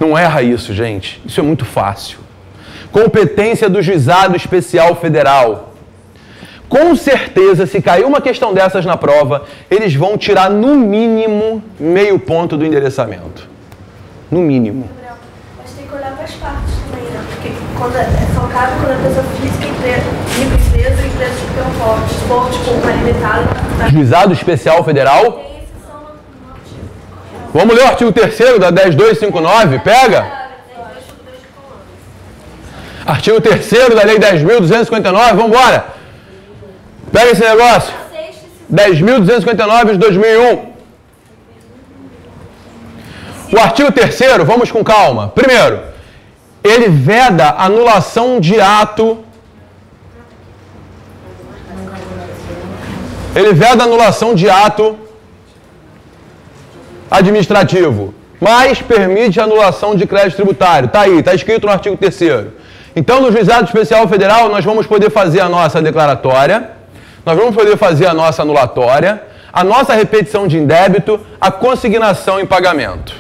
Não erra isso, gente. Isso é muito fácil. Competência do Juizado Especial Federal. Com certeza, se cair uma questão dessas na prova, eles vão tirar no mínimo meio ponto do endereçamento. No mínimo. Mas tem que olhar para as partes também, né? Porque quando é focado quando a pessoa física, microempresa, empresa de pequeno porte, esporte com uma limitada. Juizado Especial Federal? Vamos ler o artigo 3º da 10.259? Pega! Artigo 3º da Lei 10.259, vamos embora! Pega esse negócio. 10.259 de 2001. O artigo 3º, vamos com calma. Primeiro, ele veda a anulação de ato. Ele veda a anulação de ato administrativo, mas permite a anulação de crédito tributário. Está aí, está escrito no artigo 3º. Então, no Juizado Especial Federal, nós vamos poder fazer a nossa declaratória, nós vamos poder fazer a nossa anulatória, a nossa repetição de indébito, a consignação em pagamento.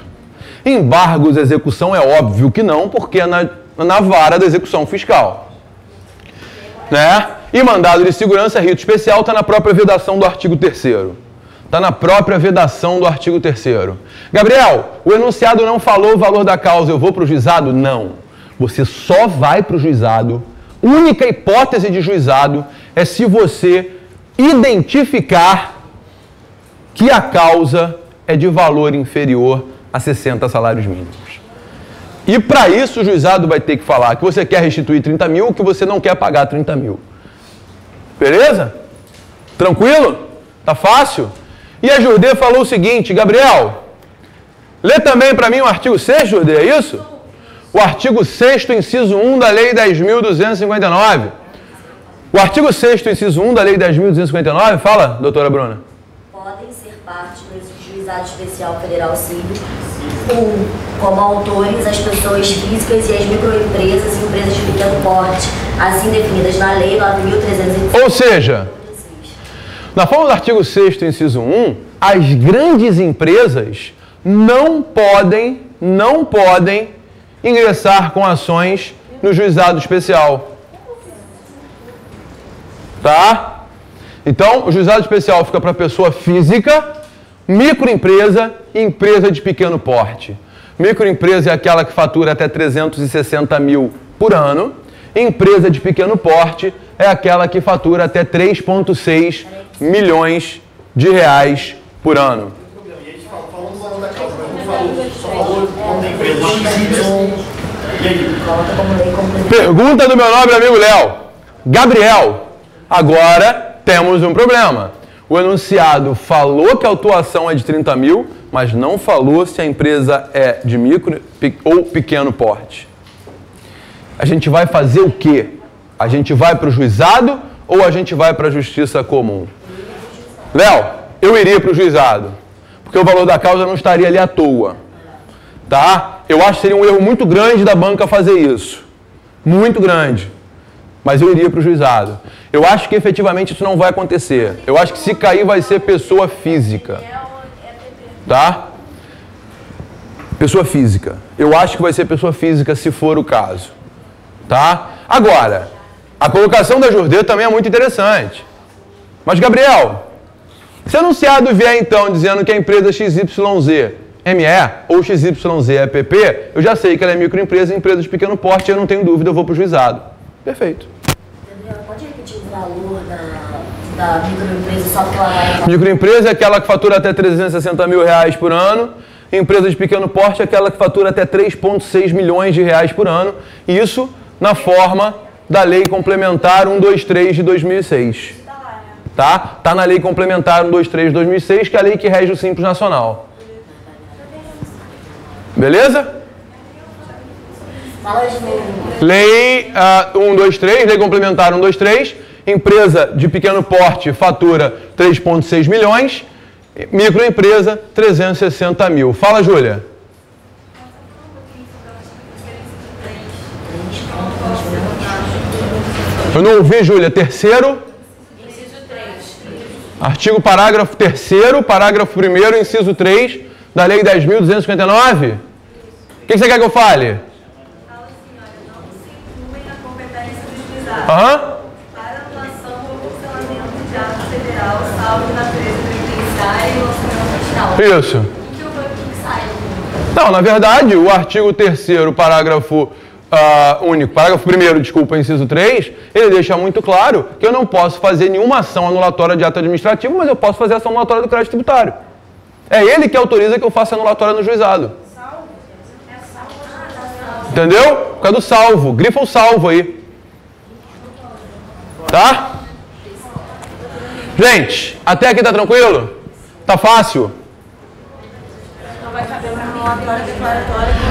Embargos, execução, é óbvio que não, porque é na vara da execução fiscal. Né? E mandado de segurança, rito especial, está na própria vedação do artigo 3º. Está na própria vedação do artigo 3º. Gabriel, o enunciado não falou o valor da causa, eu vou para o juizado? Não. Você só vai para o juizado. Única hipótese de juizado é se você identificar que a causa é de valor inferior a 60 salários mínimos. E para isso o juizado vai ter que falar que você quer restituir 30 mil ou que você não quer pagar 30 mil. Beleza? Tranquilo? Tá fácil? E a Jurdê falou o seguinte, Gabriel, lê também para mim o artigo 6, Jurdê, é isso? O artigo 6º, inciso 1 da Lei 10.259. O artigo 6º, inciso 1 da Lei 10.259, fala, doutora Bruna. Podem ser parte do Juizado Especial Federal Civil, como autores, as pessoas físicas e as microempresas e empresas de pequeno porte, assim definidas na Lei 9.300. Ou seja, na forma do artigo 6º, inciso 1, as grandes empresas não podem ingressar com ações no juizado especial. Tá? Então, o juizado especial fica para pessoa física, microempresa e empresa de pequeno porte. Microempresa é aquela que fatura até 360 mil por ano. Empresa de pequeno porte é aquela que fatura até 3,6 milhões de reais por ano. Pergunta do meu nobre amigo Léo. Gabriel, agora temos um problema. O enunciado falou que a autuação é de 30 mil, mas não falou se a empresa é de micro ou pequeno porte. A gente vai fazer o quê? A gente vai para o juizado ou a gente vai para a justiça comum? Léo, eu iria para o juizado, porque o valor da causa não estaria ali à toa. Tá? Eu acho que seria um erro muito grande da banca fazer isso. Muito grande. Mas eu iria para o juizado. Eu acho que efetivamente isso não vai acontecer. Eu acho que se cair vai ser pessoa física. Tá? Pessoa física. Eu acho que vai ser pessoa física se for o caso. Tá? Agora, a colocação da Jordê também é muito interessante. Mas, Gabriel, se anunciado vier então dizendo que a empresa XYZ ME ou XYZ é PP, eu já sei que ela é microempresa e empresa de pequeno porte, eu não tenho dúvida, eu vou para o juizado. Perfeito. Gabriel, pode repetir o valor da microempresa só porque ela vai... Microempresa é aquela que fatura até R$360 mil por ano. Empresa de pequeno porte é aquela que fatura até 3,6 milhões de reais por ano. E isso na forma da Lei Complementar 123 de 2006. Tá? Tá na Lei Complementar 123 de 2006, que é a lei que rege o Simples Nacional. Beleza? Fala de novo. Lei 123, Lei Complementar 123. Empresa de pequeno porte fatura 3,6 milhões. Microempresa, 360 mil. Fala, Júlia. Eu não ouvi, Júlia. Terceiro. Inciso 3. Artigo parágrafo 3º, parágrafo 1º, inciso 3, da Lei 10.259. O que você quer que eu fale? Fala assim, olha, não se incluem na competência do juizado. Para anulação ou cancelamento de ato federal, salvo de natureza previdenciária e lançamento fiscal. Isso. O que sai? Não, na verdade, o artigo 3º, parágrafo único, parágrafo 1º, desculpa, inciso 3, ele deixa muito claro que eu não posso fazer nenhuma ação anulatória de ato administrativo, mas eu posso fazer ação anulatória do crédito tributário. É ele que autoriza que eu faça anulatória no juizado. Entendeu? Por causa do salvo. Grifa o salvo aí. Tá? Gente, até aqui tá tranquilo? Tá fácil?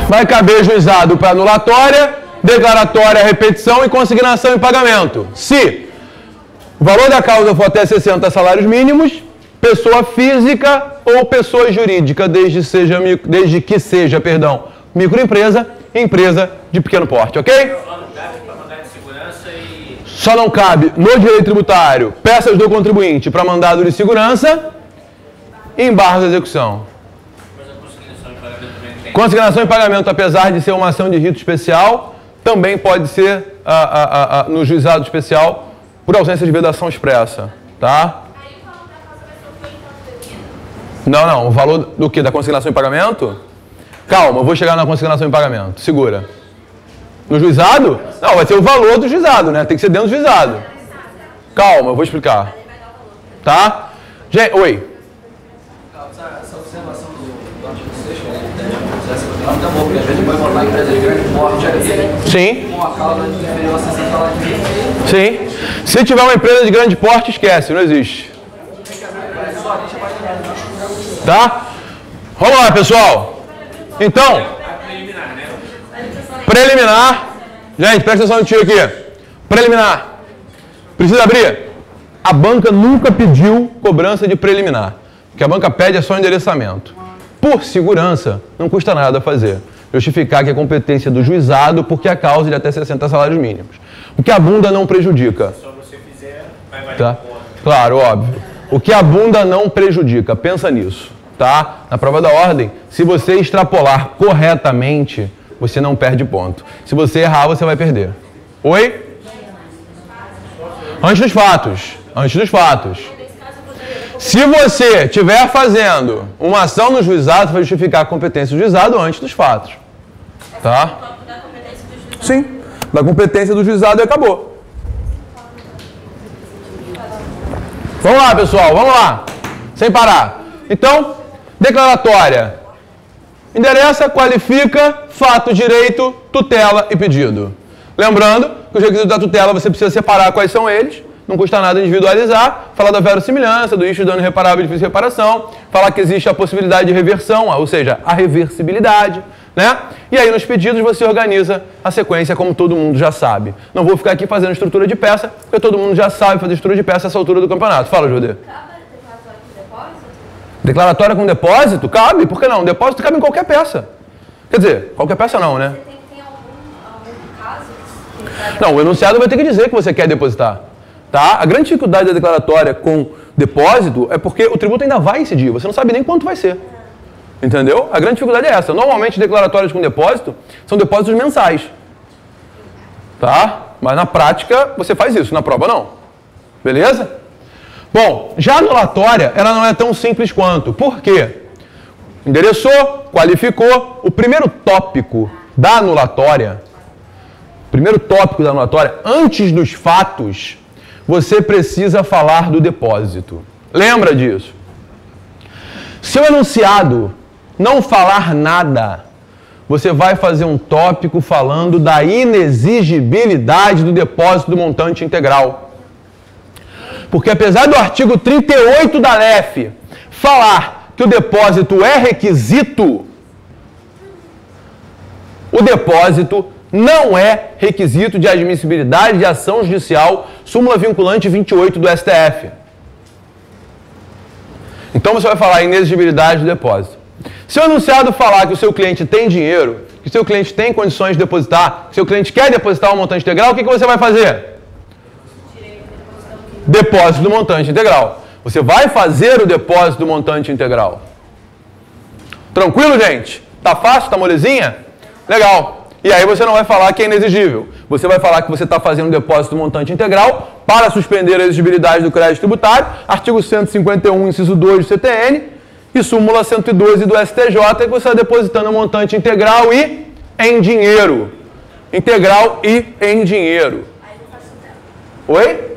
Vai caber juizado para anulatória, declaratória, repetição e consignação em pagamento. Se o valor da causa for até 60 salários mínimos, pessoa física ou pessoa jurídica, desde que seja, microempresa, empresa de pequeno porte, ok? Só não cabe no direito tributário peças do contribuinte para mandado de segurança e embargos de execução. Consignação em pagamento, apesar de ser uma ação de rito especial, também pode ser no juizado especial por ausência de vedação expressa, tá? Não, o valor do que? Da consignação em pagamento? Calma, eu vou chegar na consignação em pagamento, segura. No juizado? Não, vai ser o valor do juizado, né? Tem que ser dentro do juizado. Calma, eu vou explicar. Tá? Gente, oi. Essa observação do artigo 6, tá bom, porque às vezes pode botar empresa de grande porte aqui. Sim. Com a causa inferior a 60 salários mínimos. Sim. Se tiver uma empresa de grande porte, esquece, não existe. Tá? Vamos lá, pessoal. Então, preliminar. Gente, presta atenção no tio aqui. Preliminar. Precisa abrir. A banca nunca pediu cobrança de preliminar. O que a banca pede é só endereçamento. Por segurança, não custa nada fazer. Justificar que é competência do juizado porque a causa é de até 60 salários mínimos. O que a bunda não prejudica. Só você fizer, vai valer Tá? Claro, óbvio. O que a bunda não prejudica. Pensa nisso. Tá? Na prova da ordem, se você extrapolar corretamente, você não perde ponto. Se você errar, você vai perder. Oi? Antes dos fatos. Antes dos fatos. Se você estiver fazendo uma ação no juizado, vai justificar a competência do juizado antes dos fatos. Tá? Sim. Da competência do juizado e acabou. Vamos lá, pessoal. Vamos lá. Sem parar. Então, declaratória. Endereça, qualifica, fato, direito, tutela e pedido. Lembrando que os requisitos da tutela você precisa separar quais são eles. Não custa nada individualizar, falar da verossimilhança, do risco de dano irreparável e difícil reparação, falar que existe a possibilidade de reversão, ou seja, a reversibilidade, né? E aí nos pedidos você organiza a sequência como todo mundo já sabe. Não vou ficar aqui fazendo estrutura de peça, porque todo mundo já sabe fazer estrutura de peça a essa altura do campeonato. Fala, Judê. Declaratória com depósito? Cabe, por que não? Depósito cabe em qualquer peça. Quer dizer, qualquer peça não, né? Tem algum caso? Não, o enunciado vai ter que dizer que você quer depositar. Tá? A grande dificuldade da declaratória com depósito é porque o tributo ainda vai incidir, você não sabe nem quanto vai ser. Entendeu? A grande dificuldade é essa. Normalmente, declaratórios com depósito são depósitos mensais. Tá? Mas na prática, você faz isso. Na prova, não. Beleza? Bom, já a anulatória, ela não é tão simples quanto. Por quê? Endereçou, qualificou. O primeiro tópico da anulatória, antes dos fatos, você precisa falar do depósito. Lembra disso? Se o enunciado não falar nada, você vai fazer um tópico falando da inexigibilidade do depósito do montante integral. Porque apesar do artigo 38 da LEF falar que o depósito é requisito, o depósito não é requisito de admissibilidade de ação judicial, súmula vinculante 28 do STF. Então você vai falar inexigibilidade do depósito. Se o enunciado falar que o seu cliente tem dinheiro, que o seu cliente tem condições de depositar, que o seu cliente quer depositar um montante integral, o que você vai fazer? Depósito do montante integral. Você vai fazer o depósito do montante integral. Tranquilo, gente? Tá fácil? Tá molezinha? Legal. E aí você não vai falar que é inexigível. Você vai falar que você está fazendo um depósito do montante integral para suspender a exigibilidade do crédito tributário, artigo 151, inciso 2 do CTN, e súmula 112 do STJ, que você está depositando o montante integral e em dinheiro. Integral e em dinheiro. Oi?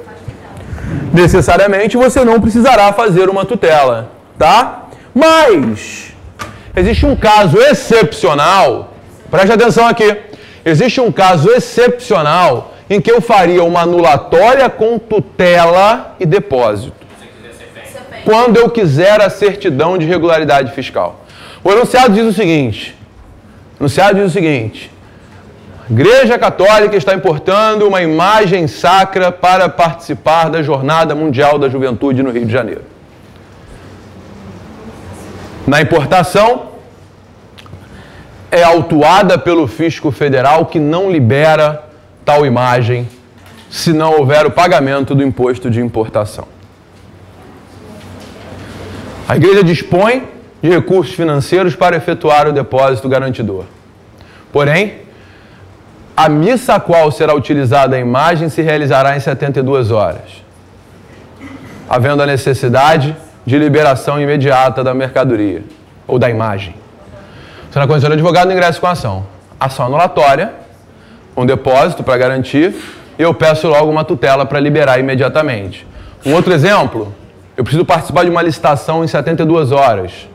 Necessariamente você não precisará fazer uma tutela, tá? Mas existe um caso excepcional, preste atenção aqui, existe um caso excepcional em que eu faria uma anulatória com tutela e depósito. Quando eu quiser a certidão de regularidade fiscal. O enunciado diz o seguinte, a Igreja Católica está importando uma imagem sacra para participar da Jornada Mundial da Juventude no Rio de Janeiro. Na importação, é autuada pelo Fisco Federal que não libera tal imagem se não houver o pagamento do imposto de importação. A Igreja dispõe de recursos financeiros para efetuar o depósito garantidor. Porém, a missa a qual será utilizada a imagem se realizará em 72 horas, havendo a necessidade de liberação imediata da mercadoria ou da imagem. Se na condição de advogado, ingressa com a ação. Ação anulatória, um depósito para garantir, e eu peço logo uma tutela para liberar imediatamente. Um outro exemplo, eu preciso participar de uma licitação em 72 horas.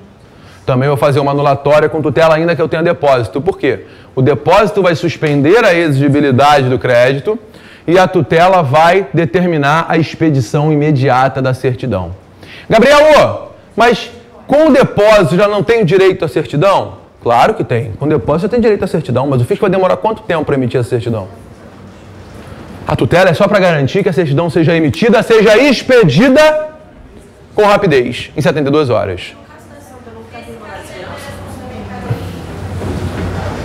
Também vou fazer uma anulatória com tutela ainda que eu tenha depósito. Por quê? O depósito vai suspender a exigibilidade do crédito e a tutela vai determinar a expedição imediata da certidão. Gabriel, mas com o depósito já não tem direito à certidão? Claro que tem. Com o depósito você tem direito à certidão, mas o fisco vai demorar quanto tempo para emitir a certidão? A tutela é só para garantir que a certidão seja emitida, seja expedida com rapidez, em 72 horas.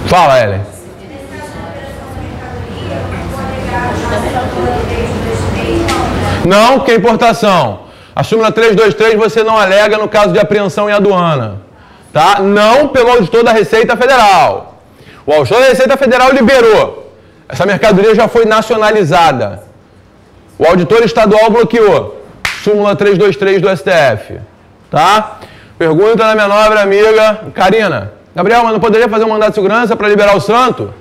Fala, Ellen. Não, que é importação. A súmula 323 você não alega no caso de apreensão em aduana. Tá? Não pelo auditor da Receita Federal. O auditor da Receita Federal liberou. Essa mercadoria já foi nacionalizada. O auditor estadual bloqueou. Súmula 323 do STF. Tá? Pergunta da minha nobre amiga Karina. Gabriel, mas não poderia fazer um mandado de segurança para liberar o santo?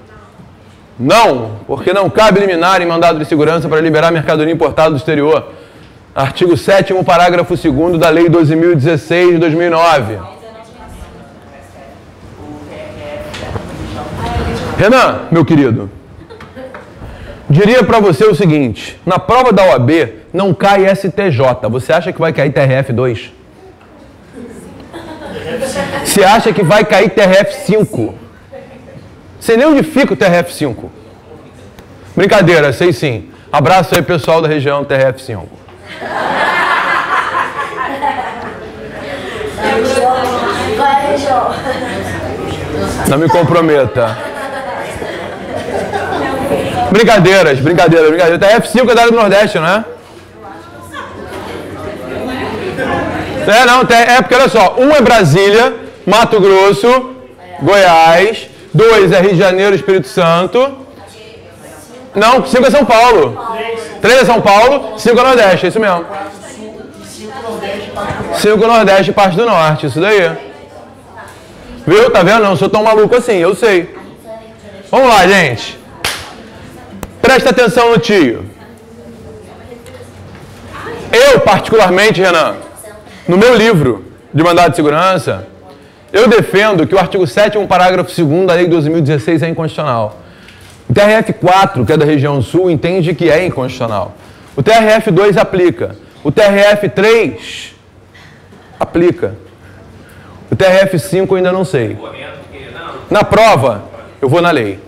Não, porque não cabe liminar em mandado de segurança para liberar mercadoria importada do exterior. Artigo 7º, parágrafo 2º da Lei 12.016 de 2009. Renan, meu querido, diria para você o seguinte, na prova da OAB não cai STJ, você acha que vai cair TRF2? Você acha que vai cair TRF5? Sei nem onde fica o TRF5. Brincadeira, sei sim. Abraço aí pessoal da região TRF5. Qual é a região? Não me comprometa. Brincadeiras. TRF5 é da área do Nordeste, não é? É porque olha só, um é Brasília Mato Grosso, Goiás. 2 é Rio de Janeiro, Espírito Santo. Não, 5 é São Paulo. 3 é São Paulo, 5 é Nordeste, é isso mesmo. 5 Nordeste e parte do Norte, isso daí. Viu? Tá vendo? Não sou tão maluco assim, eu sei. Vamos lá, gente. Presta atenção no tio. Eu, particularmente, Renan, no meu livro de mandado de segurança, eu defendo que o artigo 7º, parágrafo 2º da Lei de 2016 é inconstitucional. O TRF4, que é da região sul, entende que é inconstitucional. O TRF2 aplica. O TRF3 aplica. O TRF5 eu ainda não sei. Na prova, eu vou na lei.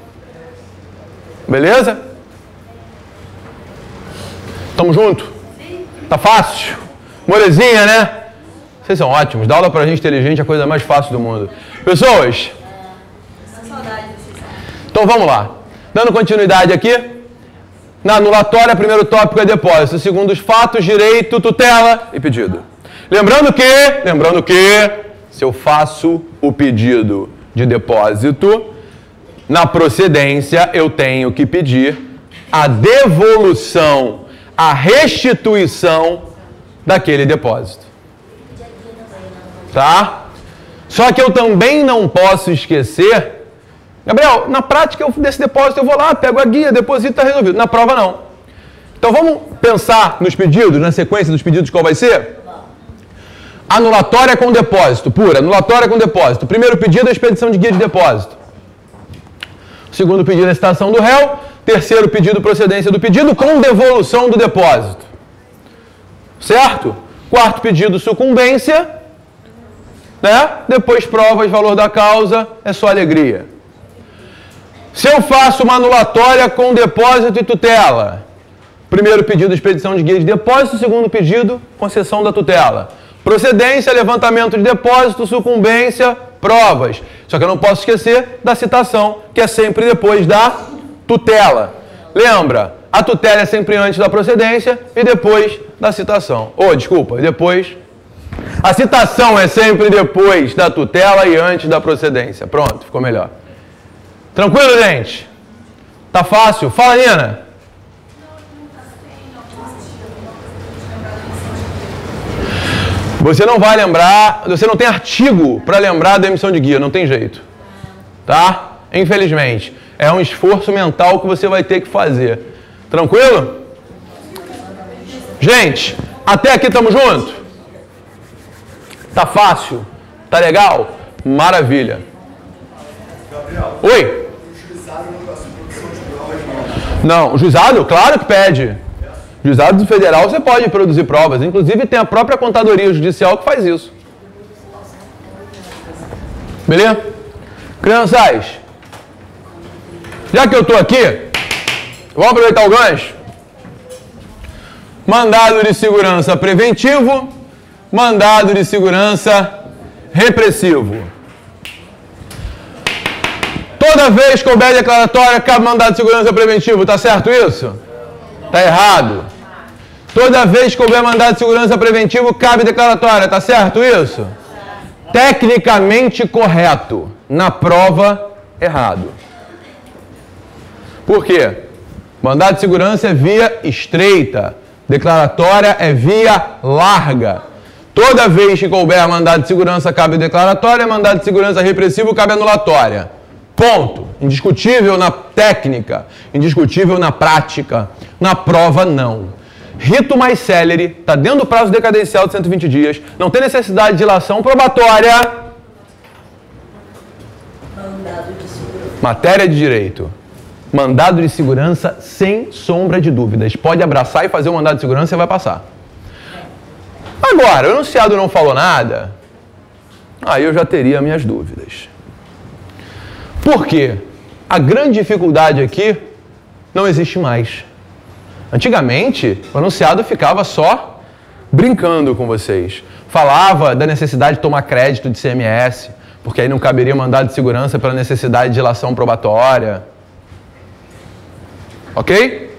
Beleza? Tamo junto? Tá fácil? Molezinha, né? Vocês são ótimos. Dar aula pra gente inteligente é a coisa mais fácil do mundo. Pessoas, então vamos lá. Dando continuidade aqui. Na anulatória, primeiro tópico é depósito. Segundo os fatos, direito, tutela e pedido. Lembrando que, se eu faço o pedido de depósito, na procedência eu tenho que pedir a devolução, a restituição daquele depósito. Tá? Só que eu também não posso esquecer... Gabriel, na prática desse depósito eu vou lá, pego a guia, deposito, está resolvido. Na prova não. Então vamos pensar nos pedidos, na sequência dos pedidos, qual vai ser? Anulatória com depósito, pura, anulatória com depósito. Primeiro pedido é a expedição de guia de depósito. Segundo pedido é a citação do réu. Terceiro pedido, procedência do pedido com devolução do depósito. Certo? Quarto pedido, sucumbência. Né? Depois provas, valor da causa, é só alegria. Se eu faço uma anulatória com depósito e tutela, primeiro pedido, expedição de guia de depósito, segundo pedido, concessão da tutela. Procedência, levantamento de depósito, sucumbência, provas. Só que eu não posso esquecer da citação, que é sempre depois da tutela. Lembra, a tutela é sempre antes da procedência e depois da citação. Desculpa, depois... A citação é sempre depois da tutela e antes da procedência. Pronto, ficou melhor. Tranquilo, gente? Tá fácil? Fala, Nina. Você não vai lembrar, você não tem artigo para lembrar da emissão de guia, não tem jeito. Tá? Infelizmente. É um esforço mental que você vai ter que fazer. Tranquilo? Gente, até aqui estamos juntos? Tá fácil? Tá legal? Maravilha. Gabriel. Oi? Não, o juizado, claro que pede. O juizado federal você pode produzir provas. Inclusive tem a própria contadoria judicial que faz isso. Beleza? Crianças, já que eu estou aqui, vamos aproveitar o gancho. Mandado de segurança preventivo, mandado de segurança repressivo. Toda vez que houver declaratória, cabe mandado de segurança preventivo. Tá certo isso? Tá errado. Toda vez que houver mandado de segurança preventivo, cabe declaratória. Tá certo isso? Tecnicamente correto. Na prova, errado. Por quê? Mandado de segurança é via estreita. Declaratória é via larga. Toda vez que couber mandado de segurança, cabe declaratória. Mandado de segurança repressivo, cabe anulatória. Ponto. Indiscutível na técnica, indiscutível na prática. Na prova, não. Rito mais célere, está dentro do prazo decadencial de 120 dias, não tem necessidade de dilação probatória. Mandado de segurança. Matéria de direito. Mandado de segurança sem sombra de dúvidas. Pode abraçar e fazer o mandado de segurança e vai passar. Agora, o enunciado não falou nada, aí eu já teria minhas dúvidas. Por quê? A grande dificuldade aqui não existe mais. Antigamente, o enunciado ficava só brincando com vocês. Falava da necessidade de tomar crédito de CMS, porque aí não caberia mandado de segurança pela necessidade de dilação probatória. Ok?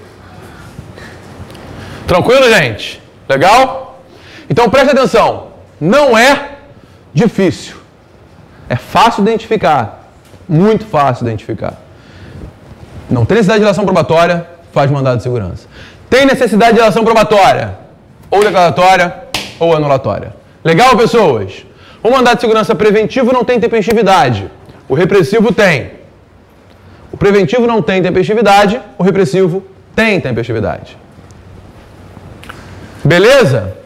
Tranquilo, gente? Legal? Então preste atenção. Não é difícil. É fácil de identificar. Muito fácil de identificar. Não tem necessidade de delação probatória, faz mandado de segurança. Tem necessidade de delação probatória, ou declaratória, ou anulatória. Legal, pessoas? O mandado de segurança preventivo não tem tempestividade. O repressivo tem. O preventivo não tem tempestividade, o repressivo tem tempestividade. Beleza?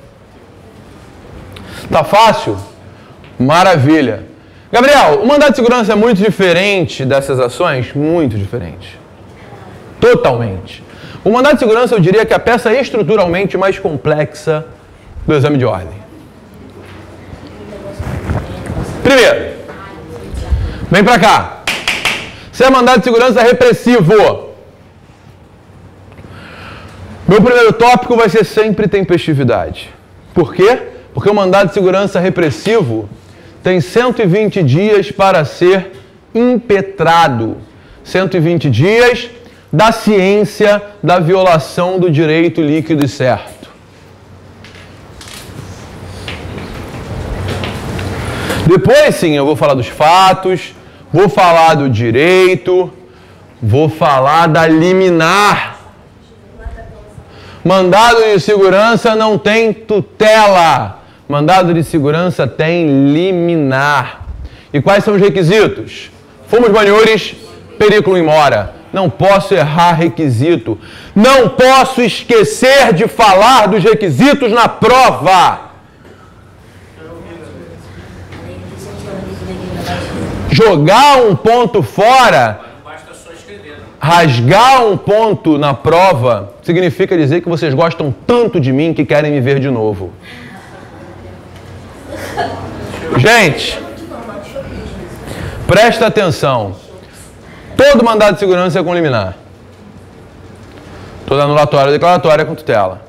Tá fácil? Maravilha. Gabriel, o mandado de segurança é muito diferente dessas ações? Muito diferente. Totalmente. O mandado de segurança, eu diria que é a peça estruturalmente mais complexa do exame de ordem. Primeiro, vem pra cá. Se é mandado de segurança repressivo, meu primeiro tópico vai ser sempre tempestividade. Por quê? Porque o mandado de segurança repressivo tem 120 dias para ser impetrado. 120 dias da ciência da violação do direito líquido e certo. Depois, sim, eu vou falar dos fatos, vou falar do direito, vou falar da liminar. Mandado de segurança não tem tutela. Mandado de segurança tem liminar. E quais são os requisitos? Fomos banhores, perículo in mora. Não posso errar requisito. Não posso esquecer de falar dos requisitos na prova. Jogar um ponto fora, rasgar um ponto na prova, significa dizer que vocês gostam tanto de mim que querem me ver de novo. Gente, presta atenção. Todo mandado de segurança é com liminar. Toda anulatória, declaratória é com tutela.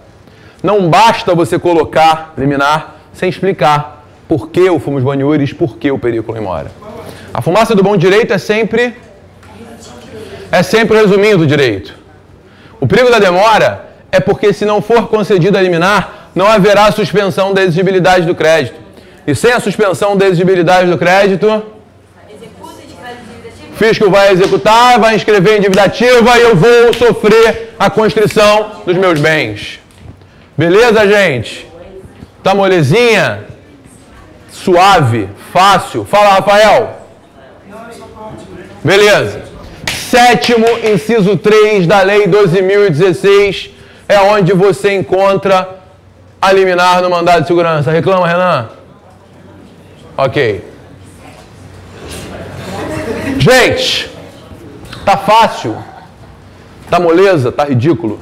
Não basta você colocar liminar sem explicar por que o fumos banhures, por que o perículo in mora. A fumaça do bom direito é sempre o resuminho do direito. O perigo da demora é porque, se não for concedida a liminar, não haverá suspensão da exigibilidade do crédito. E sem a suspensão da exigibilidade do crédito, o fisco vai executar, vai inscrever em dívida ativa e eu vou sofrer a constrição dos meus bens. Beleza, gente? Tá molezinha? Suave? Fácil? Fala, Rafael. Beleza. 7º, inciso 3 da Lei 12.016 é onde você encontra a liminar no mandado de segurança. Reclama, Renan? Ok. Gente, tá fácil? Tá moleza? Tá ridículo?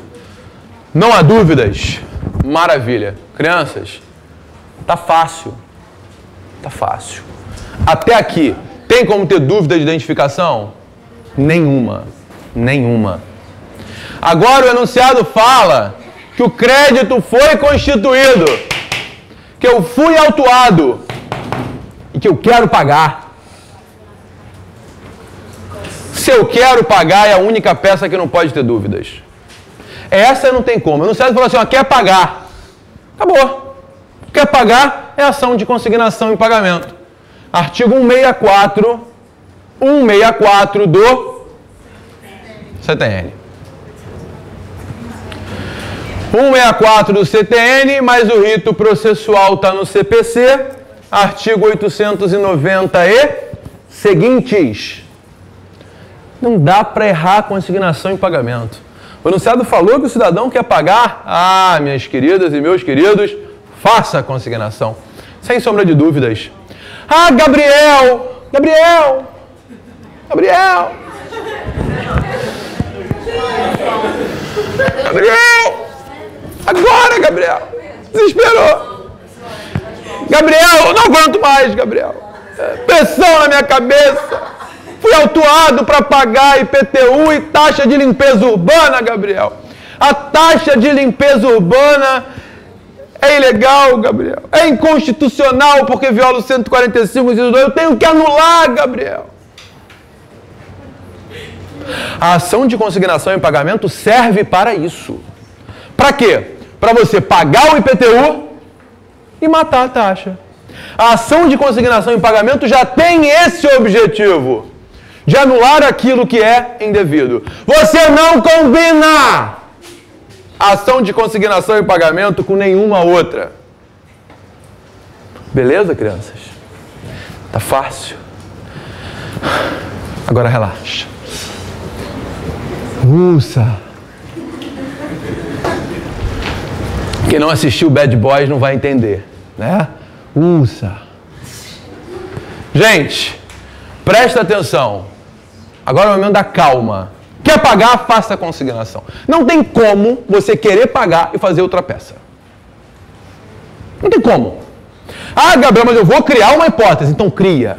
Não há dúvidas? Maravilha. Crianças, tá fácil. Tá fácil. Até aqui, tem como ter dúvida de identificação? Nenhuma. Nenhuma. Agora o enunciado fala que o crédito foi constituído, que eu fui autuado e que eu quero pagar. Se eu quero pagar é a única peça que não pode ter dúvidas. Essa não tem como. O enunciado falou assim, ó, quer pagar. Acabou. Quer pagar é ação de consignação e pagamento. Artigo 164 do CTN. 164 do CTN, mas o rito processual está no CPC, artigo 890 e seguintes. Não dá para errar a consignação e pagamento. O enunciado falou que o cidadão quer pagar. Ah, minhas queridas e meus queridos, faça a consignação. Sem sombra de dúvidas. Ah, Gabriel! Agora, Gabriel! Desesperou! Gabriel, não aguento mais, Gabriel! Pressão na minha cabeça! Fui autuado para pagar IPTU e taxa de limpeza urbana, Gabriel! A taxa de limpeza urbana é ilegal, Gabriel. É inconstitucional porque viola o 145, inciso 2. Eu tenho que anular, Gabriel. A ação de consignação e pagamento serve para isso. Para quê? Para você pagar o IPTU e matar a taxa. A ação de consignação em pagamento já tem esse objetivo, de anular aquilo que é indevido. Você não combina a ação de consignação em pagamento com nenhuma outra. Beleza, crianças? Tá fácil. Agora relaxa. Usa. Quem não assistiu Bad Boys não vai entender, né? Usa. Gente, presta atenção. Agora é o momento da calma. Quer pagar, faça a consignação. Não tem como você querer pagar e fazer outra peça. Não tem como. Ah, Gabriel, mas eu vou criar uma hipótese. Então cria.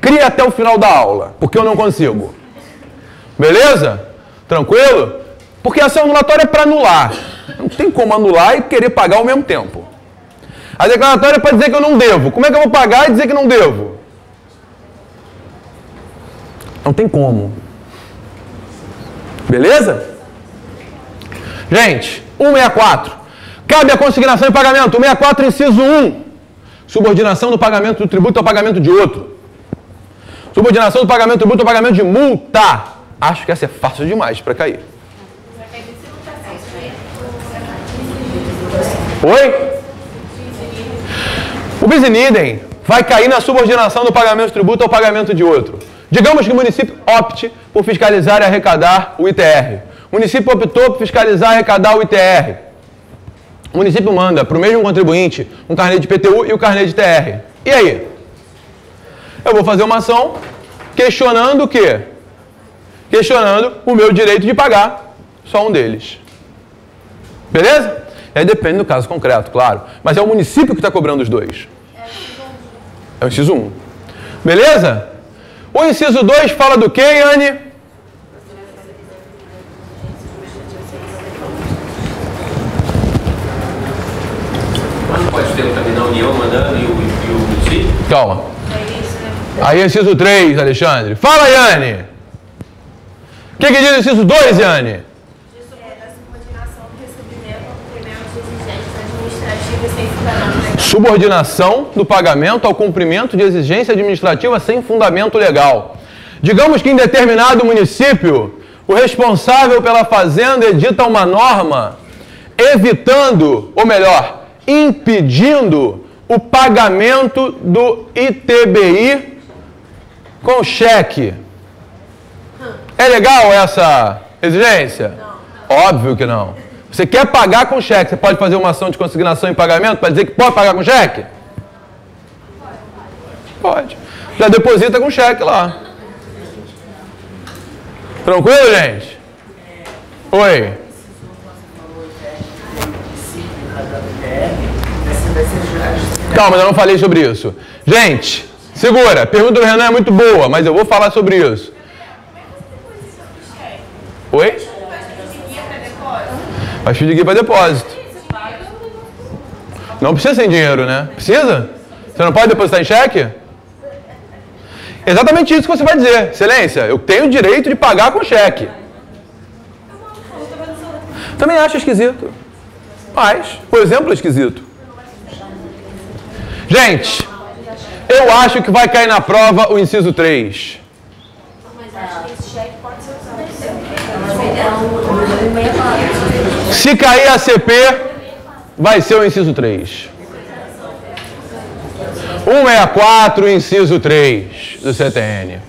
Cria até o final da aula, porque eu não consigo. Beleza? Tranquilo? Porque a ação anulatória é para anular. Não tem como anular e querer pagar ao mesmo tempo. A declaratória é para dizer que eu não devo. Como é que eu vou pagar e dizer que não devo? Não tem como. Beleza? Gente, 164. Cabe a consignação em pagamento. 164, inciso 1. Subordinação do pagamento do tributo ao pagamento de outro. Subordinação do pagamento do tributo ao pagamento de multa. Acho que essa é fácil demais para cair. Oi? O bis in idem vai cair na subordinação do pagamento do tributo ao pagamento de outro. Digamos que o município opte por fiscalizar e arrecadar o ITR. O município optou por fiscalizar e arrecadar o ITR. O município manda para o mesmo contribuinte um carnê de IPTU e o carnê de TR. E aí? Eu vou fazer uma ação questionando o quê? Questionando o meu direito de pagar só um deles. Beleza? E aí depende do caso concreto, claro. Mas é o município que está cobrando os dois. É o inciso 1. Beleza? O inciso 2 fala do quê, Yane? Mas não pode ter também na União mandando e o município? Calma. Aí inciso 3, Alexandre. Fala, Yane! O que diz o inciso 2, Yane? Subordinação do pagamento ao cumprimento de exigência administrativa sem fundamento legal. Digamos que em determinado município, o responsável pela fazenda edita uma norma evitando, ou melhor, impedindo o pagamento do ITBI com cheque. É legal essa exigência? Não. Óbvio que não. Você quer pagar com cheque, você pode fazer uma ação de consignação em pagamento para dizer que pode pagar com cheque? Pode. Já deposita com cheque lá. Tranquilo, gente? Oi. Calma, eu não falei sobre isso. Gente, segura. A pergunta do Renan é muito boa, mas eu vou falar sobre isso. Oi? Vai pedir para depósito. Não precisa sem dinheiro, né? Precisa? Você não pode depositar em cheque? Exatamente isso que você vai dizer. Excelência, eu tenho o direito de pagar com cheque. Também acho esquisito. Mas, por exemplo, é esquisito. Gente, eu acho que vai cair na prova o inciso 3. Se cair a CP, vai ser o inciso 3. 164, inciso 3 do CTN.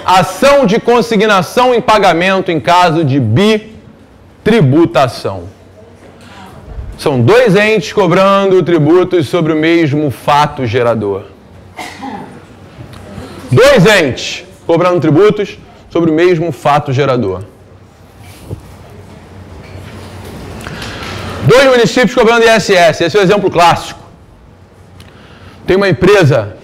Ação de consignação em pagamento em caso de bitributação. São dois entes cobrando tributos sobre o mesmo fato gerador. Dois entes cobrando tributos sobre o mesmo fato gerador. Dois municípios cobrando ISS. Esse é o exemplo clássico. Tem uma empresa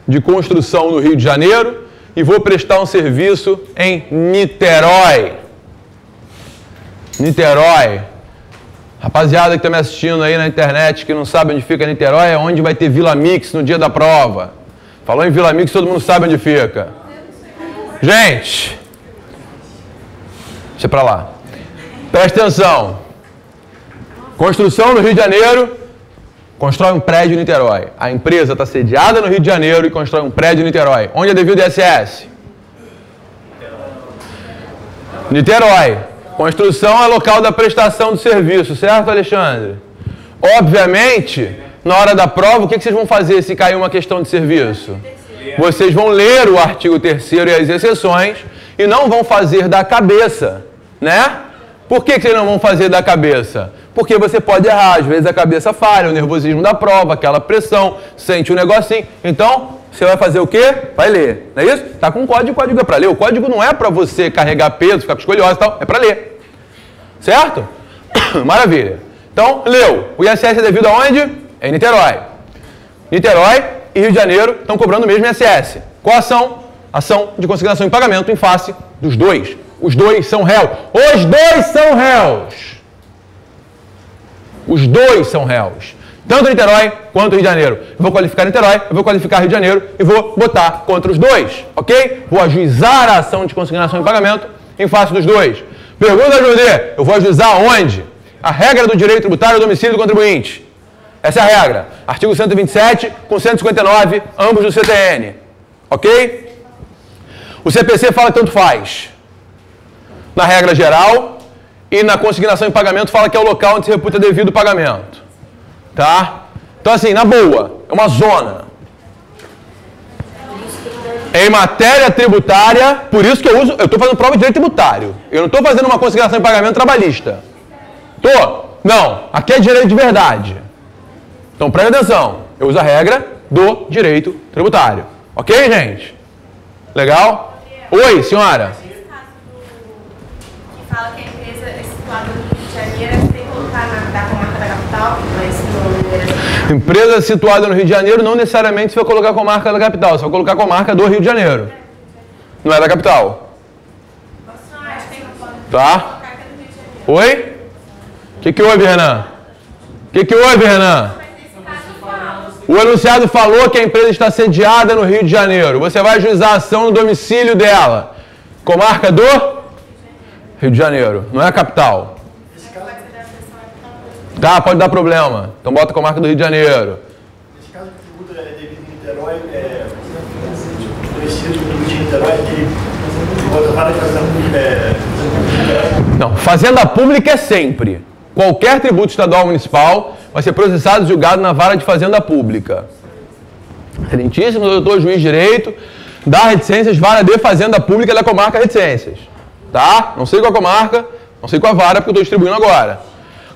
de construção no Rio de Janeiro e vou prestar um serviço em Niterói. Niterói. Rapaziada que está me assistindo aí na internet, que não sabe onde fica Niterói, é onde vai ter Vila Mix no dia da prova. Falou em Vila Mix, todo mundo sabe onde fica. Gente, deixa pra lá. Presta atenção. Construção no Rio de Janeiro, constrói um prédio em Niterói. A empresa está sediada no Rio de Janeiro e constrói um prédio em Niterói. Onde é devido o ISS? Niterói. Construção é local da prestação do serviço, certo, Alexandre? Obviamente, na hora da prova, o que vocês vão fazer se cair uma questão de serviço? Vocês vão ler o artigo 3º e as exceções e não vão fazer da cabeça, né? Por que vocês não vão fazer da cabeça? Porque você pode errar, às vezes a cabeça falha, o nervosismo da prova, aquela pressão, sente um negocinho. Então, você vai fazer o quê? Vai ler, não é isso? Tá com código, o código é para ler. O código não é para você carregar peso, ficar com escoliose e tal, é para ler. Certo? Maravilha. Então, leu. O ISS é devido aonde? É em Niterói. Niterói e Rio de Janeiro estão cobrando o mesmo ISS. Qual a ação? Ação de consignação em pagamento em face dos dois. Os dois são réus. Os dois são réus. Os dois são réus. Tanto Niterói quanto Rio de Janeiro. Eu vou qualificar Niterói, eu vou qualificar Rio de Janeiro e vou botar contra os dois. Ok? Vou ajuizar a ação de consignação em pagamento em face dos dois. Pergunta, José. Eu vou ajuizar onde? A regra do direito tributário do domicílio do contribuinte. Essa é a regra. Artigo 127 com 159, ambos do CTN. Ok? O CPC fala que tanto faz. Na regra geral e na consignação em pagamento fala que é o local onde se reputa devido o pagamento. Tá? Então assim, na boa, é uma zona. Em matéria tributária, por isso que eu estou fazendo prova de direito tributário. Eu não estou fazendo uma consignação em pagamento trabalhista. Não, aqui é direito de verdade. Então preste atenção, eu uso a regra do direito tributário. Ok, gente? Legal? Oi, senhora. Esse caso que fala que a empresa é situada no Rio de Janeiro, tem que colocar na comarca da capital, mas não... Empresa situada no Rio de Janeiro, não necessariamente você vai colocar a comarca da capital, você vai colocar a comarca do Rio de Janeiro. Não é da capital. Tá? Oi? O que houve, Renan? O que houve, Renan? O enunciado falou que a empresa está sediada no Rio de Janeiro. Você vai ajuizar a ação no domicílio dela. Comarca do Rio de Janeiro, não é a capital. Tá, pode dar problema. Então bota a comarca do Rio de Janeiro. Nesse caso, o tributo é devido em Niterói, conhecido do de Niterói, que bota vara de fazenda pública. Não, fazenda pública é sempre. Qualquer tributo estadual ou municipal vai ser processado e julgado na vara de fazenda pública. Excelentíssimo doutor juiz de direito da reticências, vara de fazenda pública da comarca reticências. Tá? Não sei qual a comarca, não sei qual a vara, porque eu estou distribuindo agora.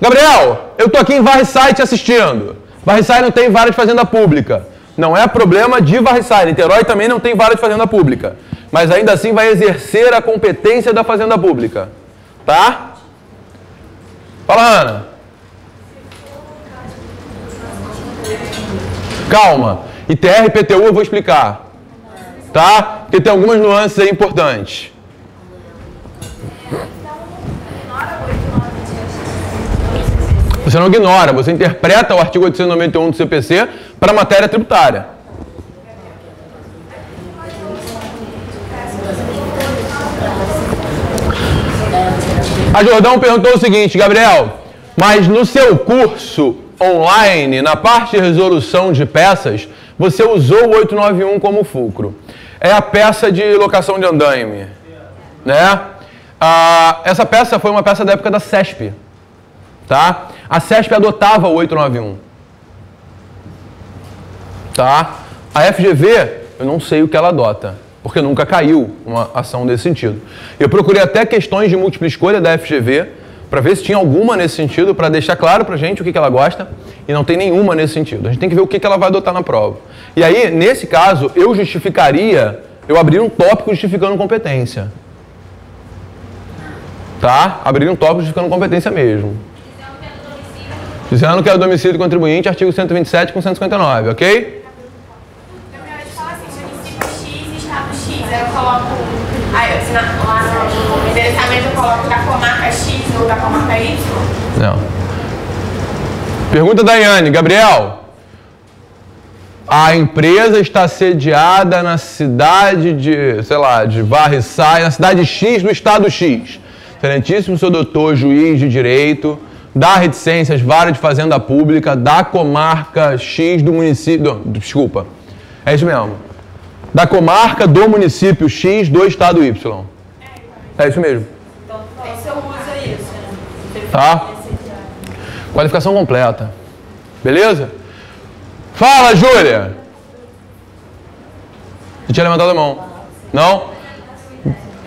Gabriel, eu estou aqui em Varre-Site assistindo. Varre-Site não tem vara de fazenda pública. Não é problema de Varre-Site. Niterói também não tem vara de fazenda pública. Mas ainda assim vai exercer a competência da fazenda pública. Tá? Fala, Ana. Calma. ITR e PTU eu vou explicar. Tá? Porque tem algumas nuances aí importantes. Você não ignora, você interpreta o artigo 891 do CPC para a matéria tributária. A Jordão perguntou o seguinte, Gabriel, mas no seu curso online, na parte de resolução de peças, você usou o 891 como fulcro. É a peça de locação de andaime, né? Essa peça foi uma peça da época da CESP, tá? A CESP adotava o 891, tá? A FGV, eu não sei o que ela adota, porque nunca caiu uma ação desse sentido. Eu procurei até questões de múltipla escolha da FGV para ver se tinha alguma nesse sentido, para deixar claro para a gente o que ela gosta, e não tem nenhuma nesse sentido. A gente tem que ver o que ela vai adotar na prova. E aí, nesse caso, eu abriria um tópico justificando competência. Tá? Abriria um tópico justificando competência mesmo. Dizendo que é o domicílio do contribuinte, artigo 127 com 159, ok? Aí eu coloco, lá no endereçamento eu coloco da comarca X ou da comarca Y? Não. Pergunta da Daiane. Gabriel, a empresa está sediada na cidade de, sei lá, de Varre-Site, na cidade X do estado X. Excelentíssimo senhor doutor, juiz de direito da reticências, vara de fazenda pública, da comarca X do município... Desculpa, é isso mesmo. Da comarca do município X do estado Y. É isso mesmo. Então, você usa isso, né? Tá? Qualificação completa. Beleza? Fala, Júlia! Você tinha levantado a mão. Não?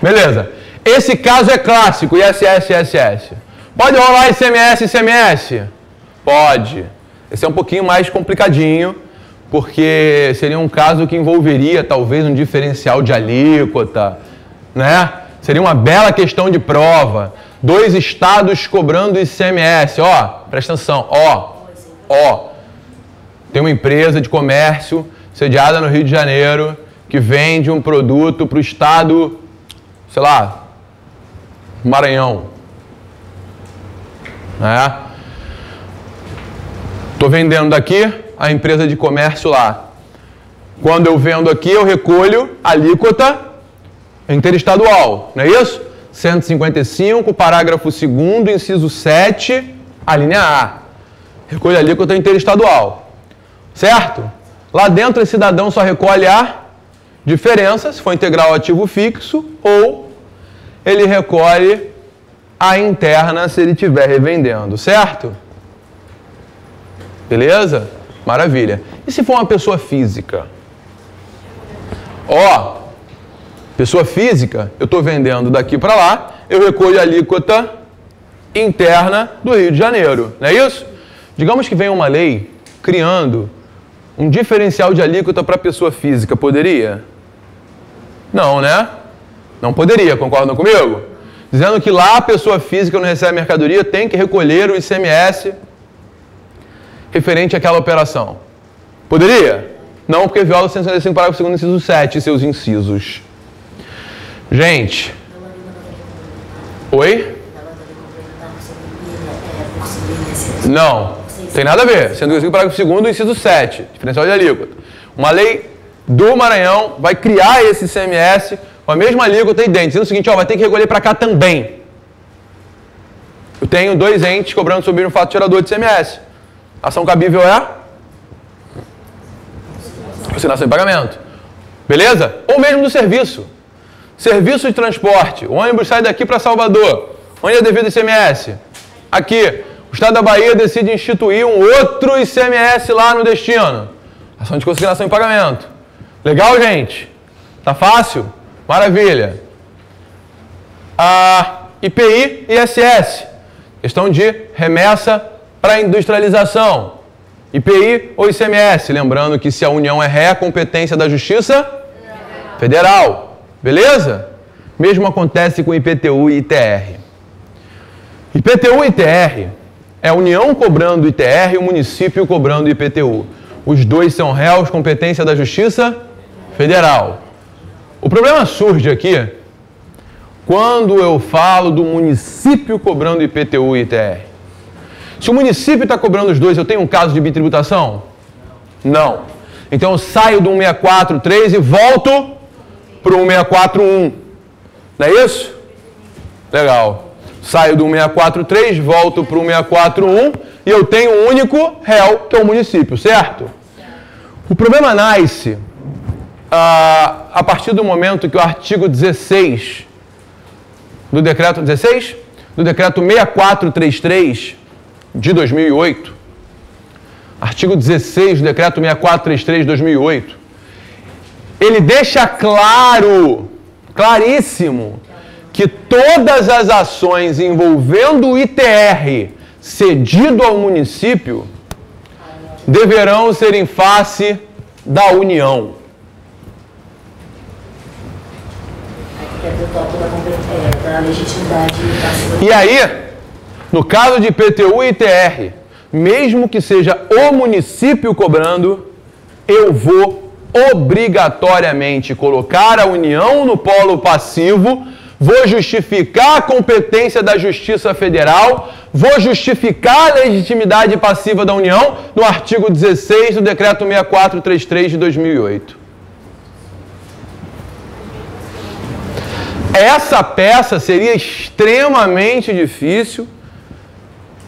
Beleza. Esse caso é clássico, ISS, ISS. Pode rolar ICMS, ICMS? Pode. Esse é um pouquinho mais complicadinho, porque seria um caso que envolveria talvez um diferencial de alíquota, né? Seria uma bela questão de prova. 2 estados cobrando ICMS. Ó, presta atenção. Ó. Tem uma empresa de comércio sediada no Rio de Janeiro que vende um produto para o estado, sei lá, Maranhão. Estou vendendo daqui, a empresa de comércio lá. Quando eu vendo aqui, eu recolho a alíquota interestadual, não é isso? 155, parágrafo 2º, inciso 7, a linha A. Recolho a alíquota interestadual. Certo? Lá dentro, esse cidadão só recolhe a diferença, se for integral ou ativo fixo, ou ele recolhe a interna se ele estiver revendendo, certo? Beleza? Maravilha. E se for uma pessoa física? Ó, pessoa física, eu estou vendendo daqui para lá, eu recolho a alíquota interna do Rio de Janeiro, não é isso? Digamos que venha uma lei criando um diferencial de alíquota para pessoa física, poderia? Não, né? Não poderia, concordam comigo? Dizendo que lá a pessoa física não recebe mercadoria tem que recolher o ICMS referente àquela operação. Poderia? Não, porque viola o 155, parágrafo 2º, inciso 7 e seus incisos. Gente. Oi? Não. Tem nada a ver. 155, parágrafo 2º, inciso 7. Diferencial de alíquota. Uma lei do Maranhão vai criar esse ICMS com a mesma alíquota idêntica. Dizendo o seguinte, ó, vai ter que recolher para cá também. Eu tenho 2 entes cobrando sobre um fato gerador de ICMS. Ação cabível é? Consignação em pagamento. Beleza? Ou mesmo do serviço. Serviço de transporte. O ônibus sai daqui para Salvador. Onde é devido ICMS? Aqui. O Estado da Bahia decide instituir um outro ICMS lá no destino. Ação de consignação em pagamento. Legal, gente? Tá fácil? Maravilha. IPI e ISS. Questão de remessa para industrialização. IPI ou ICMS. Lembrando que se a União é ré, competência da Justiça Federal. Beleza? Mesmo acontece com IPTU e ITR. IPTU e ITR é a União cobrando ITR e o município cobrando IPTU. Os dois são réus, competência da Justiça Federal. O problema surge aqui quando eu falo do município cobrando IPTU e ITR. Se o município está cobrando os dois, eu tenho um caso de bitributação? Não. Então eu saio do 164.3 e volto para o 164.1. Não é isso? Legal. Saio do 164.3, volto para o 164.1 e eu tenho um único réu, que é o município, certo? O problema nasce a partir do momento que o artigo 16 do decreto 16? Do decreto 6433 de 2008, artigo 16 do decreto 6433 de 2008, ele deixa claro, claríssimo, que todas as ações envolvendo o ITR cedido ao município deverão ser em face da União. E aí, no caso de IPTU e ITR, mesmo que seja o município cobrando, eu vou obrigatoriamente colocar a União no polo passivo, vou justificar a competência da Justiça Federal, vou justificar a legitimidade passiva da União no artigo 16 do Decreto 6433 de 2008. Essa peça seria extremamente difícil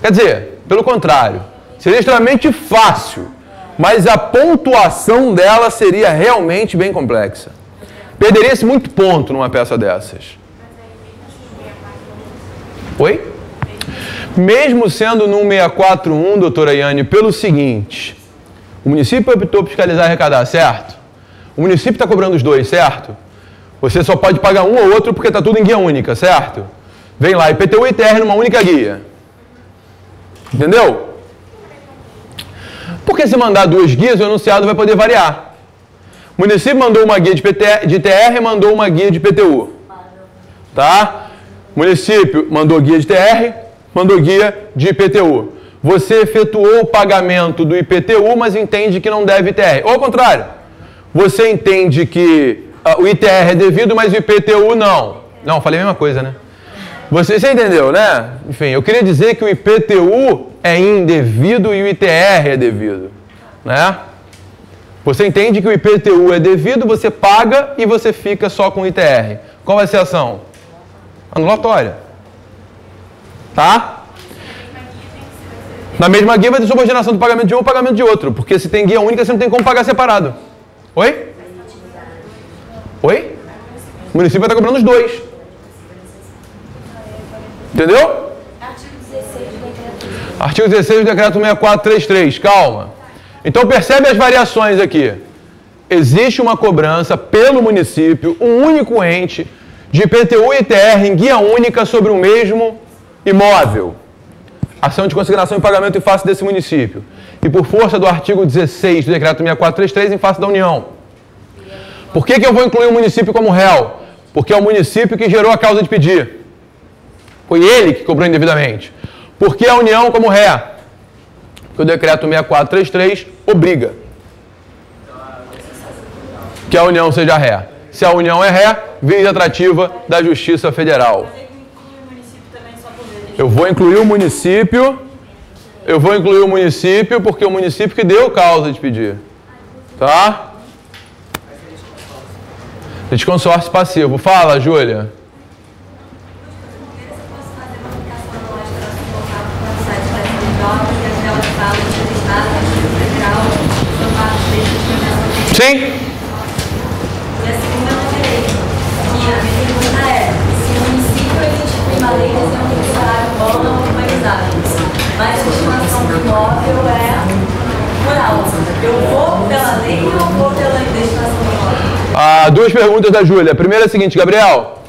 Quer dizer, pelo contrário, seria extremamente fácil, mas a pontuação dela seria realmente bem complexa. Perderia-se muito ponto numa peça dessas. Oi? Mesmo sendo no 641, doutora Yane, pelo seguinte, o município optou por fiscalizar e arrecadar, certo? O município está cobrando os dois, certo? Você só pode pagar um ou outro porque está tudo em guia única, certo? Vem lá, IPTU e ITR numa única guia. Entendeu? Porque se mandar duas guias, o enunciado vai poder variar. O município mandou uma guia de ITR e mandou uma guia de IPTU. Tá? O município mandou guia de ITR, mandou guia de IPTU. Você efetuou o pagamento do IPTU, mas entende que não deve ITR. Ou ao contrário, você entende que o ITR é devido, mas o IPTU não. Não, falei a mesma coisa, né? Você entendeu, né? Enfim, eu queria dizer que o IPTU é indevido e o ITR é devido, né? Você entende que o IPTU é devido, você paga e você fica só com o ITR. Qual vai ser a ação? Anulatória. Tá? Na mesma guia vai ter subordinação do pagamento de um ou pagamento de outro, porque se tem guia única, você não tem como pagar separado. Oi? Oi? O município vai estar cobrando os dois. Entendeu? Artigo 16 do decreto 6433. Calma. Então percebe as variações aqui. Existe uma cobrança pelo município, um único ente, de IPTU e ITR em guia única sobre o mesmo imóvel. Ação de consignação e pagamento em face desse município. E por força do artigo 16 do decreto 6433 em face da União. Por que eu vou incluir o município como réu? Porque é o município que gerou a causa de pedir. Foi ele que cobrou indevidamente. Por que a União como ré? Porque o decreto 6433 obriga que a União seja ré. Se a União é ré, via atrativa da Justiça Federal. Eu vou incluir o município. Eu vou incluir o município porque é o município que deu causa de pedir. Tá? Litisconsórcio passivo. Fala, Júlia. Sim. E a segunda não é direito. E a minha pergunta é, se o município institui uma lei dizendo que o salário bom não é urbanizado, mas a estimação do imóvel é rural. Eu vou pela lei ou vou pela destinação do imóvel? Duas perguntas da Júlia. A primeira é a seguinte, Gabriel.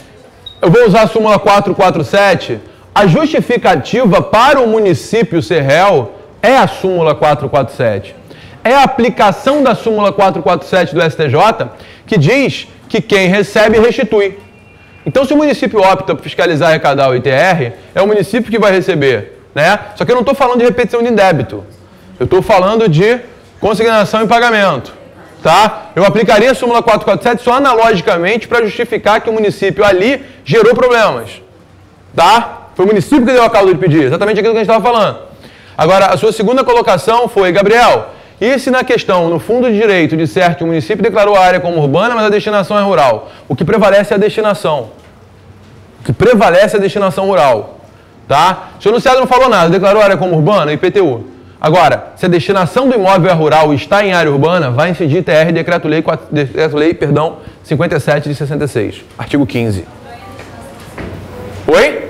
Eu vou usar a súmula 447. A justificativa para o município ser réu é a súmula 447. É a aplicação da súmula 447 do STJ que diz que quem recebe restitui. Então, se o município opta por fiscalizar e arrecadar o ITR, é o município que vai receber, né? Só que eu não estou falando de repetição de débito. Eu estou falando de consignação e pagamento, tá? Eu aplicaria a súmula 447 só analogicamente para justificar que o município ali gerou problemas, tá? Foi o município que deu a causa de pedir, exatamente aquilo que a gente estava falando. Agora, a sua segunda colocação foi, Gabriel, e se na questão, no fundo de direito, disser que o município declarou a área como urbana, mas a destinação é rural? O que prevalece é a destinação. O que prevalece é a destinação rural. Tá? Se o enunciado não falou nada, declarou a área como urbana, IPTU. Agora, se a destinação do imóvel é rural e está em área urbana, vai incidir TR Decreto-Lei 57 de 66, artigo 15. Oi?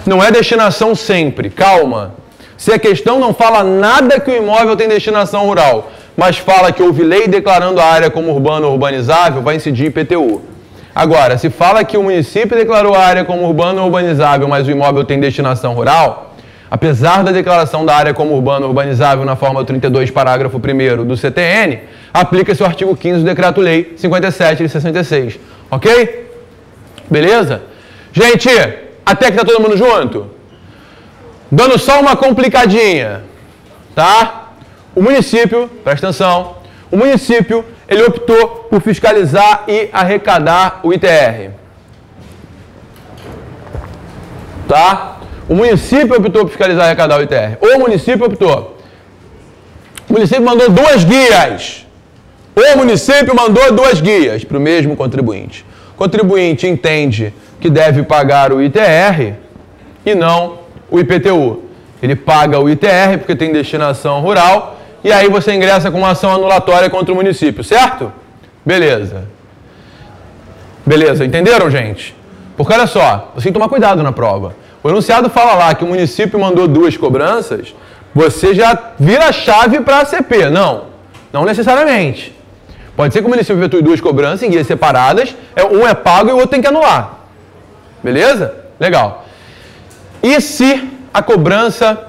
Não é destinação sempre, calma. Se a questão não fala nada que o imóvel tem destinação rural, mas fala que houve lei declarando a área como urbana ou urbanizável, vai incidir IPTU. Agora, se fala que o município declarou a área como urbana ou urbanizável, mas o imóvel tem destinação rural, apesar da declaração da área como urbana ou urbanizável na forma 32, parágrafo 1º do CTN, aplica-se o artigo 15 do Decreto-Lei 57 de 66. Ok? Beleza? Gente, até que tá todo mundo junto? Dando só uma complicadinha, tá? O município, presta atenção, o município, ele optou por fiscalizar e arrecadar o ITR. Tá? O município optou por fiscalizar e arrecadar o ITR. O município optou. O município mandou duas guias. O município mandou duas guias para o mesmo contribuinte. O contribuinte entende que deve pagar o ITR e não o IPTU. Ele paga o ITR porque tem destinação rural e aí você ingressa com uma ação anulatória contra o município, certo? Beleza. Beleza, entenderam, gente? Porque olha só, você tem que tomar cuidado na prova. O enunciado fala lá que o município mandou 2 cobranças, você já vira a chave para a ACP. Não, não necessariamente. Pode ser que o município efetue 2 cobranças em guias separadas, um é pago e o outro tem que anular. Beleza? Legal. E se a cobrança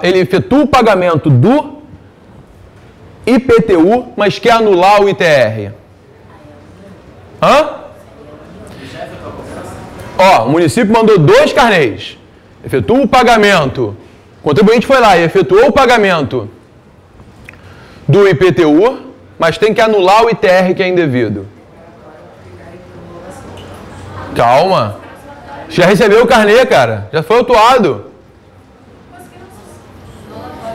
ele efetua o pagamento do IPTU, mas quer anular o ITR? Hã? Ó, o município mandou 2 carnês. Efetua o pagamento. O contribuinte foi lá e efetuou o pagamento do IPTU, mas tem que anular o ITR que é indevido. Calma. Já recebeu o carnê, cara. Já foi autuado.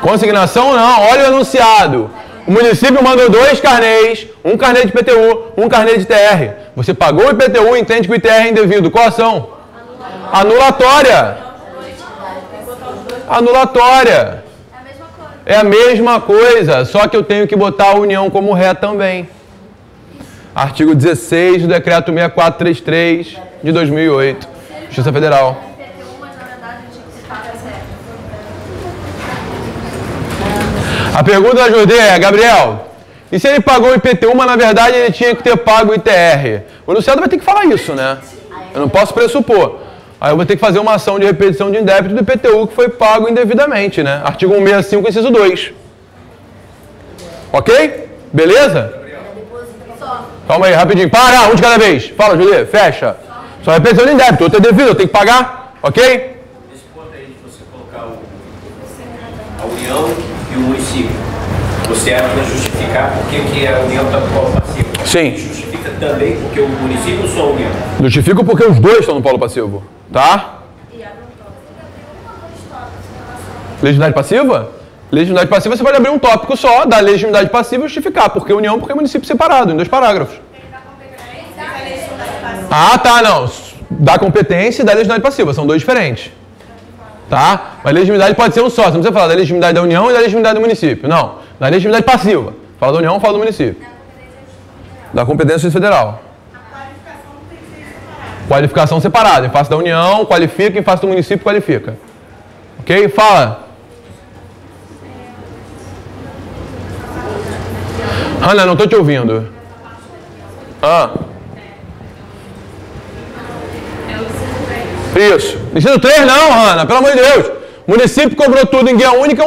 Consignação não. Olha o enunciado. O município mandou 2 carnês, um carnê de IPTU, um carnê de ITR. Você pagou o IPTU e entende que o ITR é indevido. Qual ação? Anulatória. Anulatória. É a mesma coisa, só que eu tenho que botar a união como ré também. Artigo 16 do Decreto 6433 de 2008, Justiça Federal. A pergunta da Jordê é, Gabriel, e se ele pagou o IPTU, mas na verdade ele tinha que ter pago o ITR? O enunciado vai ter que falar isso, né? Eu não posso pressupor. Aí eu vou ter que fazer uma ação de repetição de indébito do IPTU que foi pago indevidamente, né? Artigo 165, inciso 2. Ok? Beleza? Calma aí, rapidinho. Para, um de cada vez. Fala, Julia, fecha. Só repetição de indébito, outro é devido, eu tenho que pagar. Ok? Nesse ponto aí de você colocar a União e o município, você ajuda a justificar por que a União está no polo passivo. Sim. Justifica também porque o município ou só a União? Justifico porque os dois estão no polo passivo. Tá? Legitimidade passiva? Legitimidade passiva você pode abrir um tópico só da legitimidade passiva e justificar. Porque União, porque município separado, em 2 parágrafos. Ah, tá, não. Da competência e da legitimidade passiva, são 2 diferentes. Tá? Mas legitimidade pode ser um só. Você não precisa falar da legitimidade da União e da legitimidade do município. Não. Da legitimidade passiva. Fala da União, fala do município. Da competência federal. Qualificação separada. Em face da União, qualifica. Em face do município, qualifica. Ok? Fala. Ana, não estou te ouvindo. Ah. Isso. Inciso 3 não, Ana. Pelo amor de Deus. O município cobrou tudo em guia única,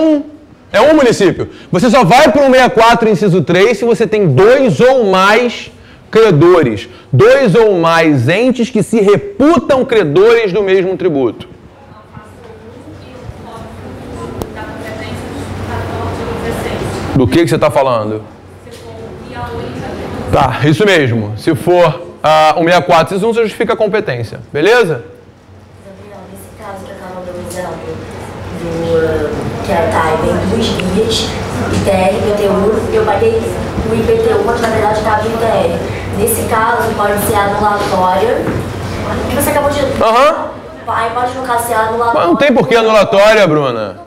é um município. Você só vai para o 164, inciso 3, se você tem 2 ou mais credores. 2 ou mais entes que se reputam credores do mesmo tributo. Do que você está falando? Tá, isso mesmo. Se for o 64, inciso 1, você justifica a competência. Beleza? Gabriel, nesse caso que a Carol deu um exemplo, que tá, vem 2 guias, ITR, IPTU, eu paguei o IPTU, mas na verdade estava o ITR. Nesse caso, pode ser anulatória, que você acabou de... Aí pode, no caso, ser anulatória. Mas não tem por que anulatória, Bruna.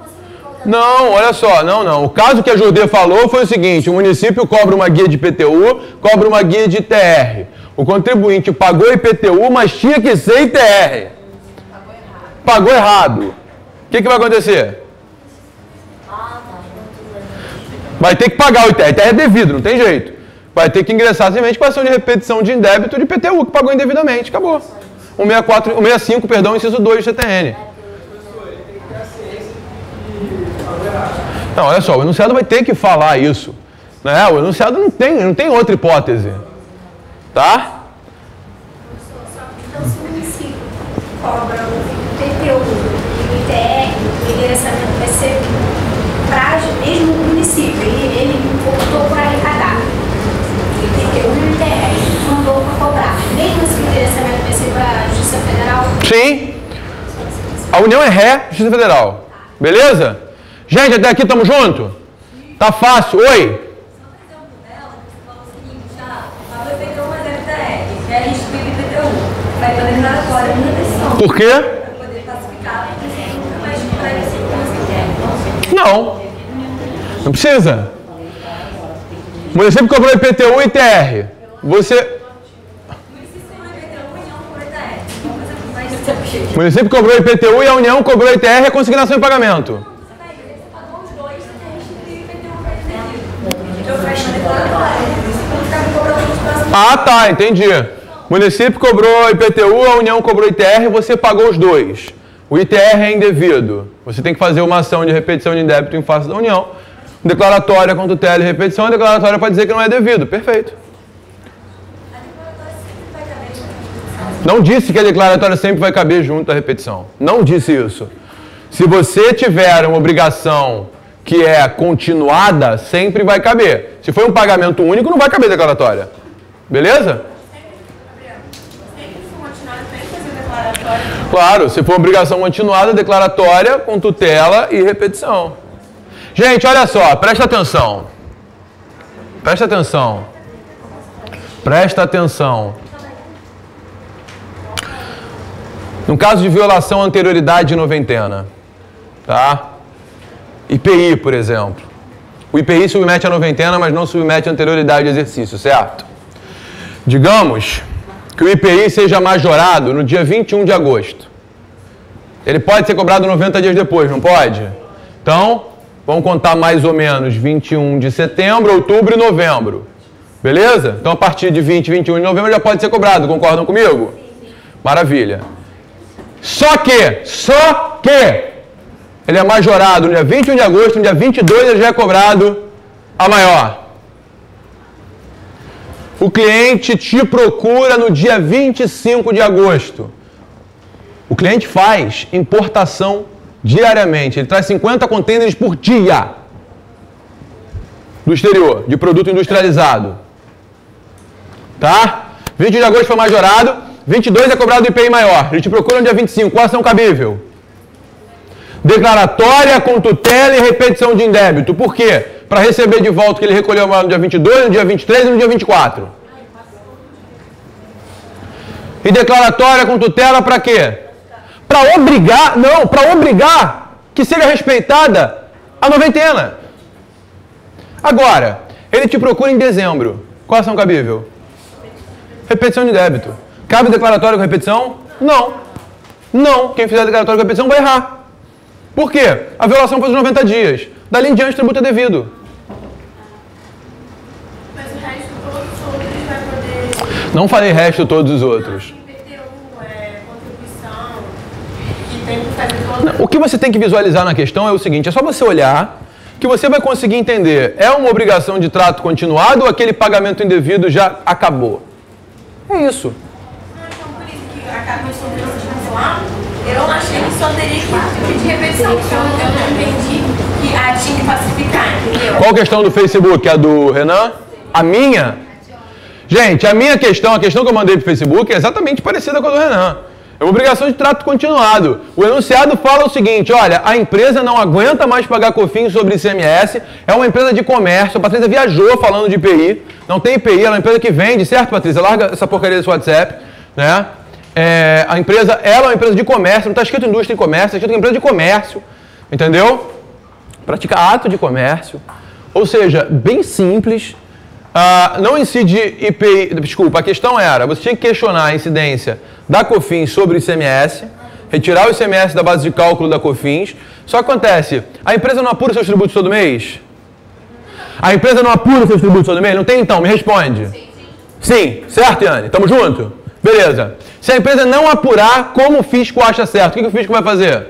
Não, olha só, não. O caso que a Jordê falou foi o seguinte, o município cobra uma guia de IPTU, cobra uma guia de ITR. O contribuinte pagou IPTU, mas tinha que ser ITR. Pagou errado. O que vai acontecer? Vai ter que pagar o ITR. ITR é devido, não tem jeito. Vai ter que ingressar simplesmente com a ação de repetição de indébito de IPTU, que pagou indevidamente. Acabou. 165, perdão, inciso 2 do CTN. Não, olha só, o enunciado vai ter que falar isso. Né? O enunciado não tem outra hipótese. Tá? Então, se o município cobra o IPTU e o ITR, o endereçamento vai ser para mesmo o município. Ele voltou para arrecadar. O IPTU e o ITR mandou para cobrar. Mesmo assim, o endereçamento vai ser para a Justiça Federal? Sim. A União é ré, Justiça Federal. Beleza? Gente, até aqui estamos juntos? Tá fácil. Oi? Vai poder declaratória de detenção. Por quê? Para poder classificar Não. Não precisa. O município cobrou IPTU e ITR. Você... O município cobrou IPTU e a União cobrou ITR e a consignação em pagamento. Ah, tá, entendi. O município cobrou IPTU, a União cobrou ITR e você pagou os dois. O ITR é indevido. Você tem que fazer uma ação de repetição de débito em face da União. Declaratória com tutela e repetição, a declaratória pode dizer que não é devido. Perfeito. Não disse que a declaratória sempre vai caber junto à repetição. Não disse isso. Se você tiver uma obrigação que é continuada, sempre vai caber. Se for um pagamento único, não vai caber declaratória. Beleza? Claro, se for obrigação continuada, declaratória com tutela e repetição. Gente, olha só, presta atenção. Presta atenção. Presta atenção. No caso de violação, anterioridade e noventena, tá? IPI, por exemplo. O IPI submete a noventena, mas não submete a anterioridade de exercício, certo? Digamos que o IPI seja majorado no dia 21 de agosto. Ele pode ser cobrado 90 dias depois, não pode? Então, vamos contar mais ou menos 21 de setembro, outubro e novembro. Beleza? Então, a partir de 20, 21 de novembro já pode ser cobrado. Concordam comigo? Maravilha. Só que ele é majorado no dia 21 de agosto, no dia 22 ele já é cobrado a maior. O cliente te procura no dia 25 de agosto. O cliente faz importação diariamente. Ele traz 50 contêineres por dia do exterior, de produto industrializado. Tá? 20 de agosto foi majorado. 22 é cobrado do IPI maior. Ele te procura no dia 25. Qual ação cabível? Declaratória com tutela e repetição de indébito. Por quê? Para receber de volta o que ele recolheu no dia 22, no dia 23 e no dia 24. E declaratória com tutela para quê? Para obrigar, não, para obrigar que seja respeitada a noventena. Agora, ele te procura em dezembro. Qual ação cabível? Repetição de débito. Cabe declaratória com repetição? Não. Não. Quem fizer declaratória com repetição vai errar. Por quê? A violação foi dos 90 dias. Dali em diante, o tributo é devido. Mas o resto todos os outros vai poder... Não falei resto todos os outros. Contribuição, que tem que fazer todo... O que você tem que visualizar na questão é o seguinte, é só você olhar que você vai conseguir entender, é uma obrigação de trato continuado ou aquele pagamento indevido já acabou? É isso. Então, por isso que a questão de cancelar, eu achei que só teria que pedir repetição, porque eu não entendi que tinha que pacificar, entendeu? Qual a questão do Facebook? A do Renan? A minha? Gente, a minha questão, a questão que eu mandei pro Facebook é exatamente parecida com a do Renan. É uma obrigação de trato continuado. O enunciado fala o seguinte, olha, a empresa não aguenta mais pagar COFINS sobre ICMS, é uma empresa de comércio, a Patrícia viajou falando de IPI, não tem IPI, ela é uma empresa que vende, certo, Patrícia? Larga essa porcaria desse WhatsApp, né? A empresa, ela é uma empresa de comércio, não está escrito indústria e comércio, está escrito empresa de comércio, entendeu? Pratica ato de comércio, ou seja, bem simples. Não incide IPI, desculpa, a questão era, você tinha que questionar a incidência da COFINS sobre o ICMS, retirar o ICMS da base de cálculo da COFINS, só que acontece, a empresa não apura seus tributos todo mês? A empresa não apura seus tributos todo mês? Não tem então? Me responde. Sim, certo, Yane? Tamo junto? Beleza. Se a empresa não apurar, como o fisco acha certo, o que o fisco vai fazer?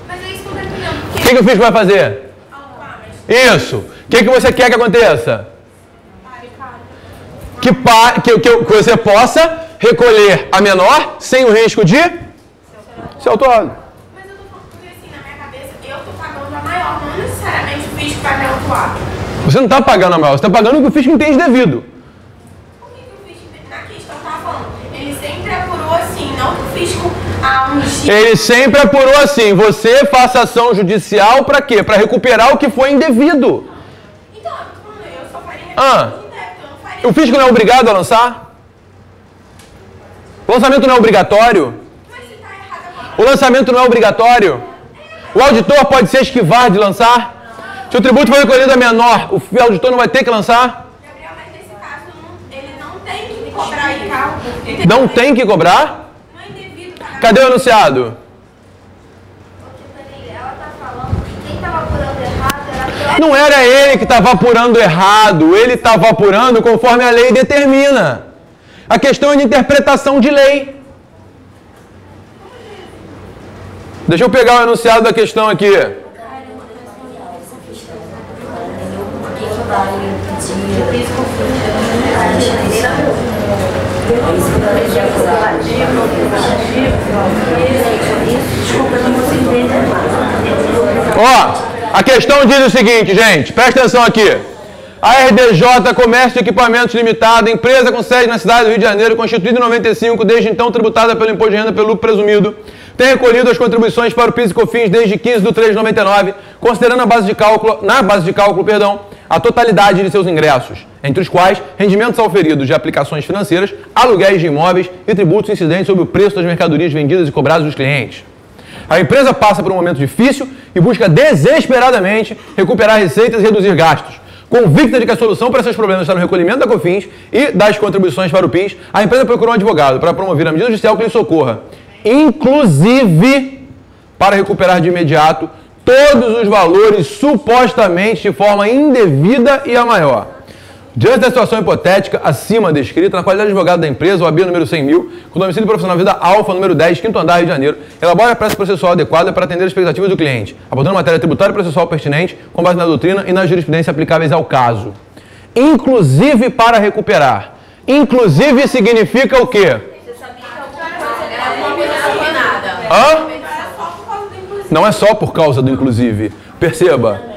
Mas é isso que eu tô entendendo. O que o fisco vai fazer? Isso. O que você quer que aconteça? Que você possa recolher a menor sem o risco de ser autuado. Mas eu tô falando porque assim, na minha cabeça, eu tô pagando a maior, não necessariamente o fisco vai me autuar. Você não está pagando a maior, você está pagando o que o fisco entende devido. Por que o fisco, na questão, tá falando? Ele sempre apurou assim, não que o fisco Ele sempre apurou assim, você faça ação judicial para quê? Para recuperar o que foi indevido. Então, eu só faria repetição de débito, eu não faria... O fisco não é obrigado a lançar? O lançamento não é obrigatório? Mas se tá O lançamento não é obrigatório. O auditor pode se esquivar de lançar. Se o tributo for recolhido a menor, o auditor não vai ter que lançar. Gabriel, mas nesse caso, ele não tem que cobrar o carro. Não tem que cobrar? Não é indevido pagar. Cadê o enunciado? Ela tá falando que quem estava apurando errado era... Não era ele que estava apurando errado, ele estava apurando conforme a lei determina. A questão é de interpretação de lei. Deixa eu pegar o enunciado da questão aqui. Ó, a questão diz o seguinte, gente, presta atenção aqui. A RDJ Comércio e Equipamentos Limitada, empresa com sede na cidade do Rio de Janeiro, constituída em 95, desde então tributada pelo imposto de renda pelo lucro presumido, tem recolhido as contribuições para o PIS e COFINS desde 15/3/99, considerando na base de cálculo, a totalidade de seus ingressos, entre os quais rendimentos auferidos de aplicações financeiras, aluguéis de imóveis e tributos incidentes sobre o preço das mercadorias vendidas e cobradas dos clientes. A empresa passa por um momento difícil e busca desesperadamente recuperar receitas e reduzir gastos. Convicta de que a solução para esses problemas está no recolhimento da COFINS e das contribuições para o PIS, a empresa procurou um advogado para promover a medida judicial que lhe socorra, inclusive para recuperar de imediato todos os valores supostamente de forma indevida e a maior. Diante da situação hipotética acima descrita, na qualidade de advogado da empresa, o ABIA número 100.000, com domicílio profissional Vida Alfa, número 10, 5º andar, Rio de Janeiro, elabora a peça processual adequada para atender as expectativas do cliente, abordando matéria tributária e processual pertinente, com base na doutrina e na jurisprudência aplicáveis ao caso. Inclusive para recuperar. Inclusive significa o quê? Hã? Não é só por causa do inclusive. Perceba.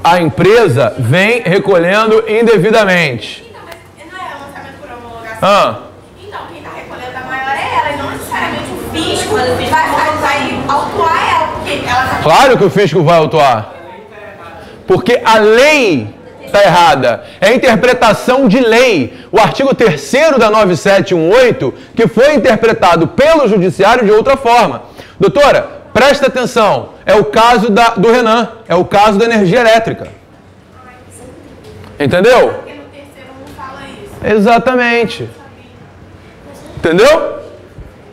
A empresa vem recolhendo indevidamente. Então, mas não é lançamento por homologação? Então, quem está recolhendo a maior é ela, e não necessariamente o fisco vai autuar ela, porque ela tá... Claro que o fisco vai autuar. Porque a lei está errada. É a interpretação de lei. O artigo 3º da 9718, que foi interpretado pelo judiciário de outra forma. Doutora, presta atenção, é o caso do Renan, é o caso da energia elétrica. Entendeu? Porque no terceiro não fala isso. Exatamente. Entendeu?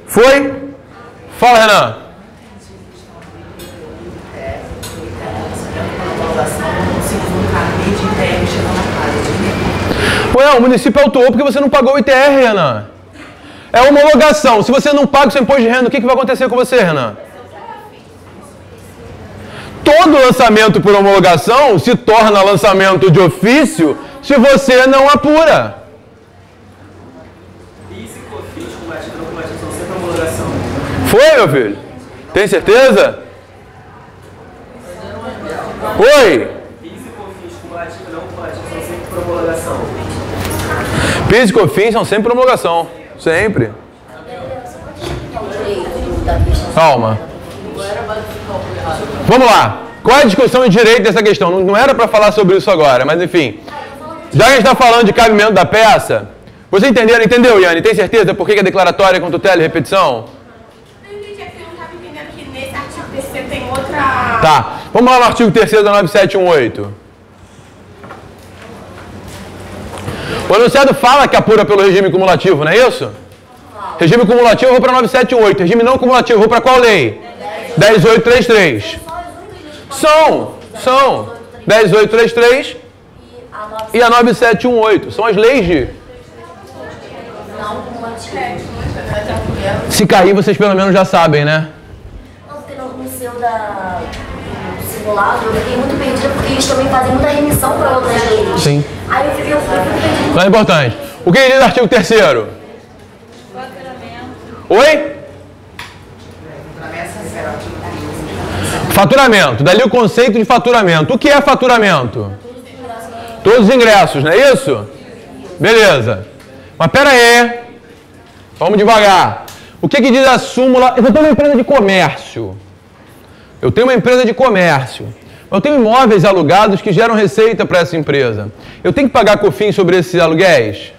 Foi? Fala, Renan. Ué, o município autuou porque você não pagou o ITR, Renan. É homologação. Se você não paga o seu imposto de renda, o que vai acontecer com você, Renan? Todo lançamento por homologação se torna lançamento de ofício se você não apura. PIS e COFINS combatido ou não combatido são sempre homologação. Foi, meu filho? Tem certeza? Oi? PIS e COFINs combatido ou não combatido são sempre por homologação. PIS e COFINS são sempre por homologação. Sempre. Calma. Vamos lá. Qual é a discussão de direito dessa questão? Não era para falar sobre isso agora, mas enfim. Já que a gente está falando de cabimento da peça, você entendeu, Yane? Tem certeza por que é declaratória com tutela e repetição? Eu entendi, é que eu não estava entendendo que nesse artigo terceiro tem outra... Tá. Vamos lá no artigo 3º da 9718. O enunciado fala que apura pelo regime cumulativo, não é isso? Regime cumulativo, eu vou para 9718. Regime não cumulativo, eu vou para qual lei? 10833. São 10833 e a 9718. São as leis de... Se cair, vocês pelo menos já sabem, né? Não, porque no seu simulado eu fiquei muito perdida porque eles também fazem muita remissão para outras leis. Sim. Aí eu fiquei perdida. Não é importante. O que diz o artigo 3º? Oi? Faturamento. Dali o conceito de faturamento. O que é faturamento? Todos os ingressos, não é isso? Beleza. Mas pera aí. Vamos devagar. O que diz a súmula? Eu tenho uma empresa de comércio. Eu tenho imóveis alugados que geram receita para essa empresa. Eu tenho que pagar COFINS sobre esses aluguéis?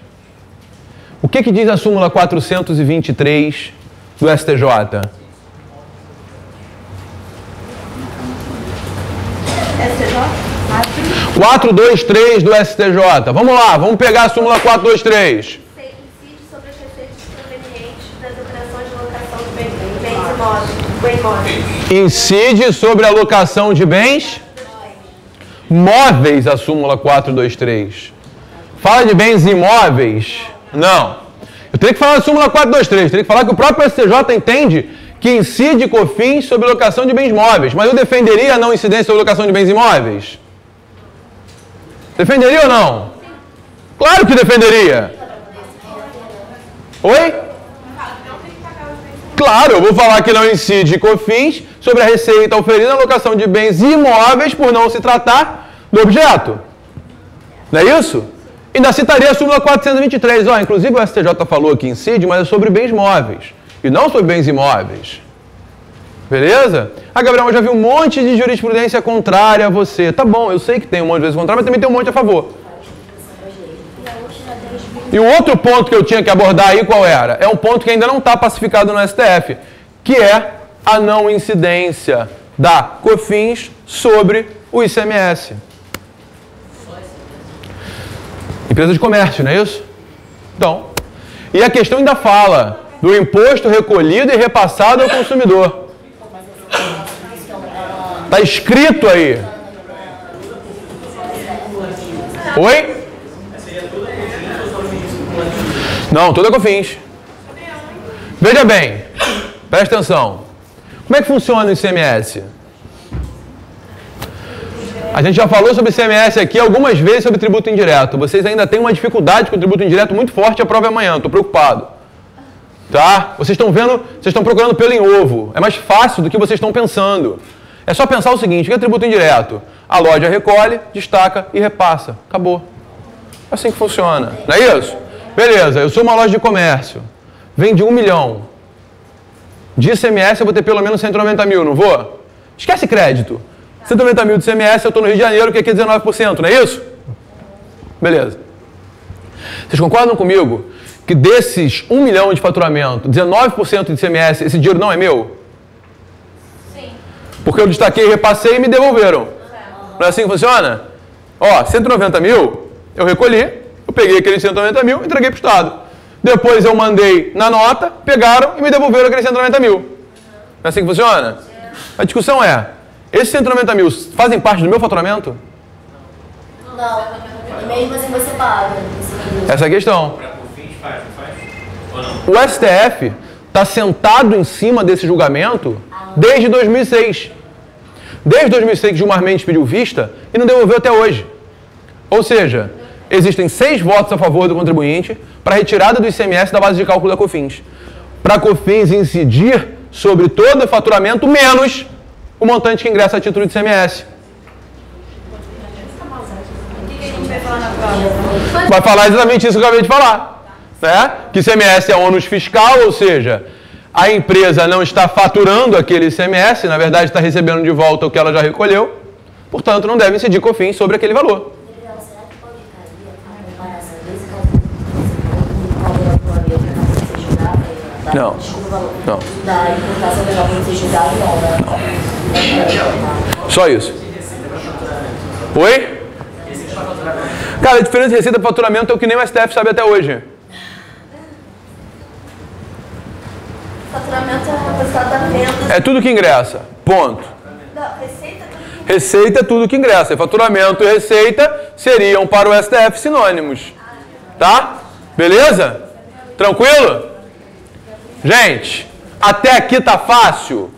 O que diz a súmula 423 do STJ? 423 do STJ. Vamos lá, vamos pegar a súmula 423. Incide sobre as receitas provenientes das operações de locação de bens imóveis. Incide sobre a locação de bens móveis, a súmula 423. Fala de bens imóveis? Não. Eu tenho que falar da súmula 423. Tenho que falar que o próprio STJ entende que incide COFINS sobre locação de bens móveis. Mas eu defenderia a não incidência sobre locação de bens imóveis? Defenderia ou não? Claro que defenderia. Oi? Claro, eu vou falar que não incide COFINS sobre a receita oferida na locação de bens imóveis por não se tratar do objeto. Não é isso? Ainda citaria a súmula 423. Inclusive o STJ falou que incide, mas é sobre bens móveis e não sobre bens imóveis. Beleza? Gabriel, eu já vi um monte de jurisprudência contrária a você. Tá bom, eu sei que tem um monte de vezes contrária, mas também tem um monte a favor. E o outro ponto que eu tinha que abordar aí, qual era? É um ponto que ainda não está pacificado no STF, que é a não incidência da COFINS sobre o ICMS. Empresa de comércio, não é isso? Então, e a questão ainda fala do imposto recolhido e repassado ao consumidor. Está escrito aí. Oi? Não, toda COFINS. Veja bem, presta atenção. Como é que funciona o ICMS? A gente já falou sobre ICMS aqui algumas vezes sobre tributo indireto. Vocês ainda têm uma dificuldade com o tributo indireto muito forte, a prova é amanhã, estou preocupado. Tá? Vocês estão vendo, vocês estão procurando pelo em ovo. É mais fácil do que vocês estão pensando. É só pensar o seguinte, o que é tributo indireto? A loja recolhe, destaca e repassa. Acabou. É assim que funciona. Não é isso? Beleza, eu sou uma loja de comércio. Vendi 1 milhão. De ICMS eu vou ter pelo menos 190 mil, não vou? Esquece crédito. 190 mil de ICMS, eu estou no Rio de Janeiro, que aqui é 19%, não é isso? Beleza. Vocês concordam comigo que desses 1 milhão de faturamento, 19% de ICMS, esse dinheiro não é meu? Sim. Porque eu destaquei, repassei e me devolveram. Não é assim que funciona? 190 mil, eu recolhi, eu peguei aqueles 190 mil e entreguei para o Estado. Depois eu mandei na nota, pegaram e me devolveram aqueles 190 mil. Não é assim que funciona? A discussão é, esses 190 mil fazem parte do meu faturamento? Não. Mesmo assim você paga. Essa é a questão. Para COFINS faz, não faz? Ou não? O STF está sentado em cima desse julgamento desde 2006. Desde 2006 Gilmar Mendes pediu vista e não devolveu até hoje. Ou seja, existem 6 votos a favor do contribuinte para a retirada do ICMS da base de cálculo da COFINS. Para a COFINS incidir sobre todo o faturamento menos o montante que ingressa a título de ICMS. O que a gente vai falar na prova? Vai falar exatamente isso que eu acabei de falar. Né? Que ICMS é ônus fiscal, ou seja, a empresa não está faturando aquele ICMS, na verdade está recebendo de volta o que ela já recolheu, portanto não deve incidir COFINS sobre aquele valor. Será que pode cair a comparação desse cálculo Não. Não. da importação legal para ser julgado, não, né? Só isso. Oi? Cara, a diferença de receita e faturamento é o que nem o STF sabe até hoje. Faturamento é o resultado da venda. É tudo que ingressa. Ponto. Não, receita Receita é tudo que ingressa. E faturamento e receita seriam para o STF sinônimos. Tá? Beleza? Tranquilo? Gente, até aqui tá fácil?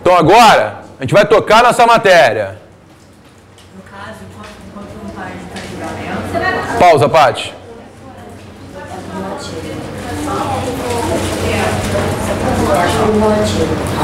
Então agora, a gente vai tocar nessa matéria. No caso, enquanto não está em julgamento... Pausa, Paty. É um motivo.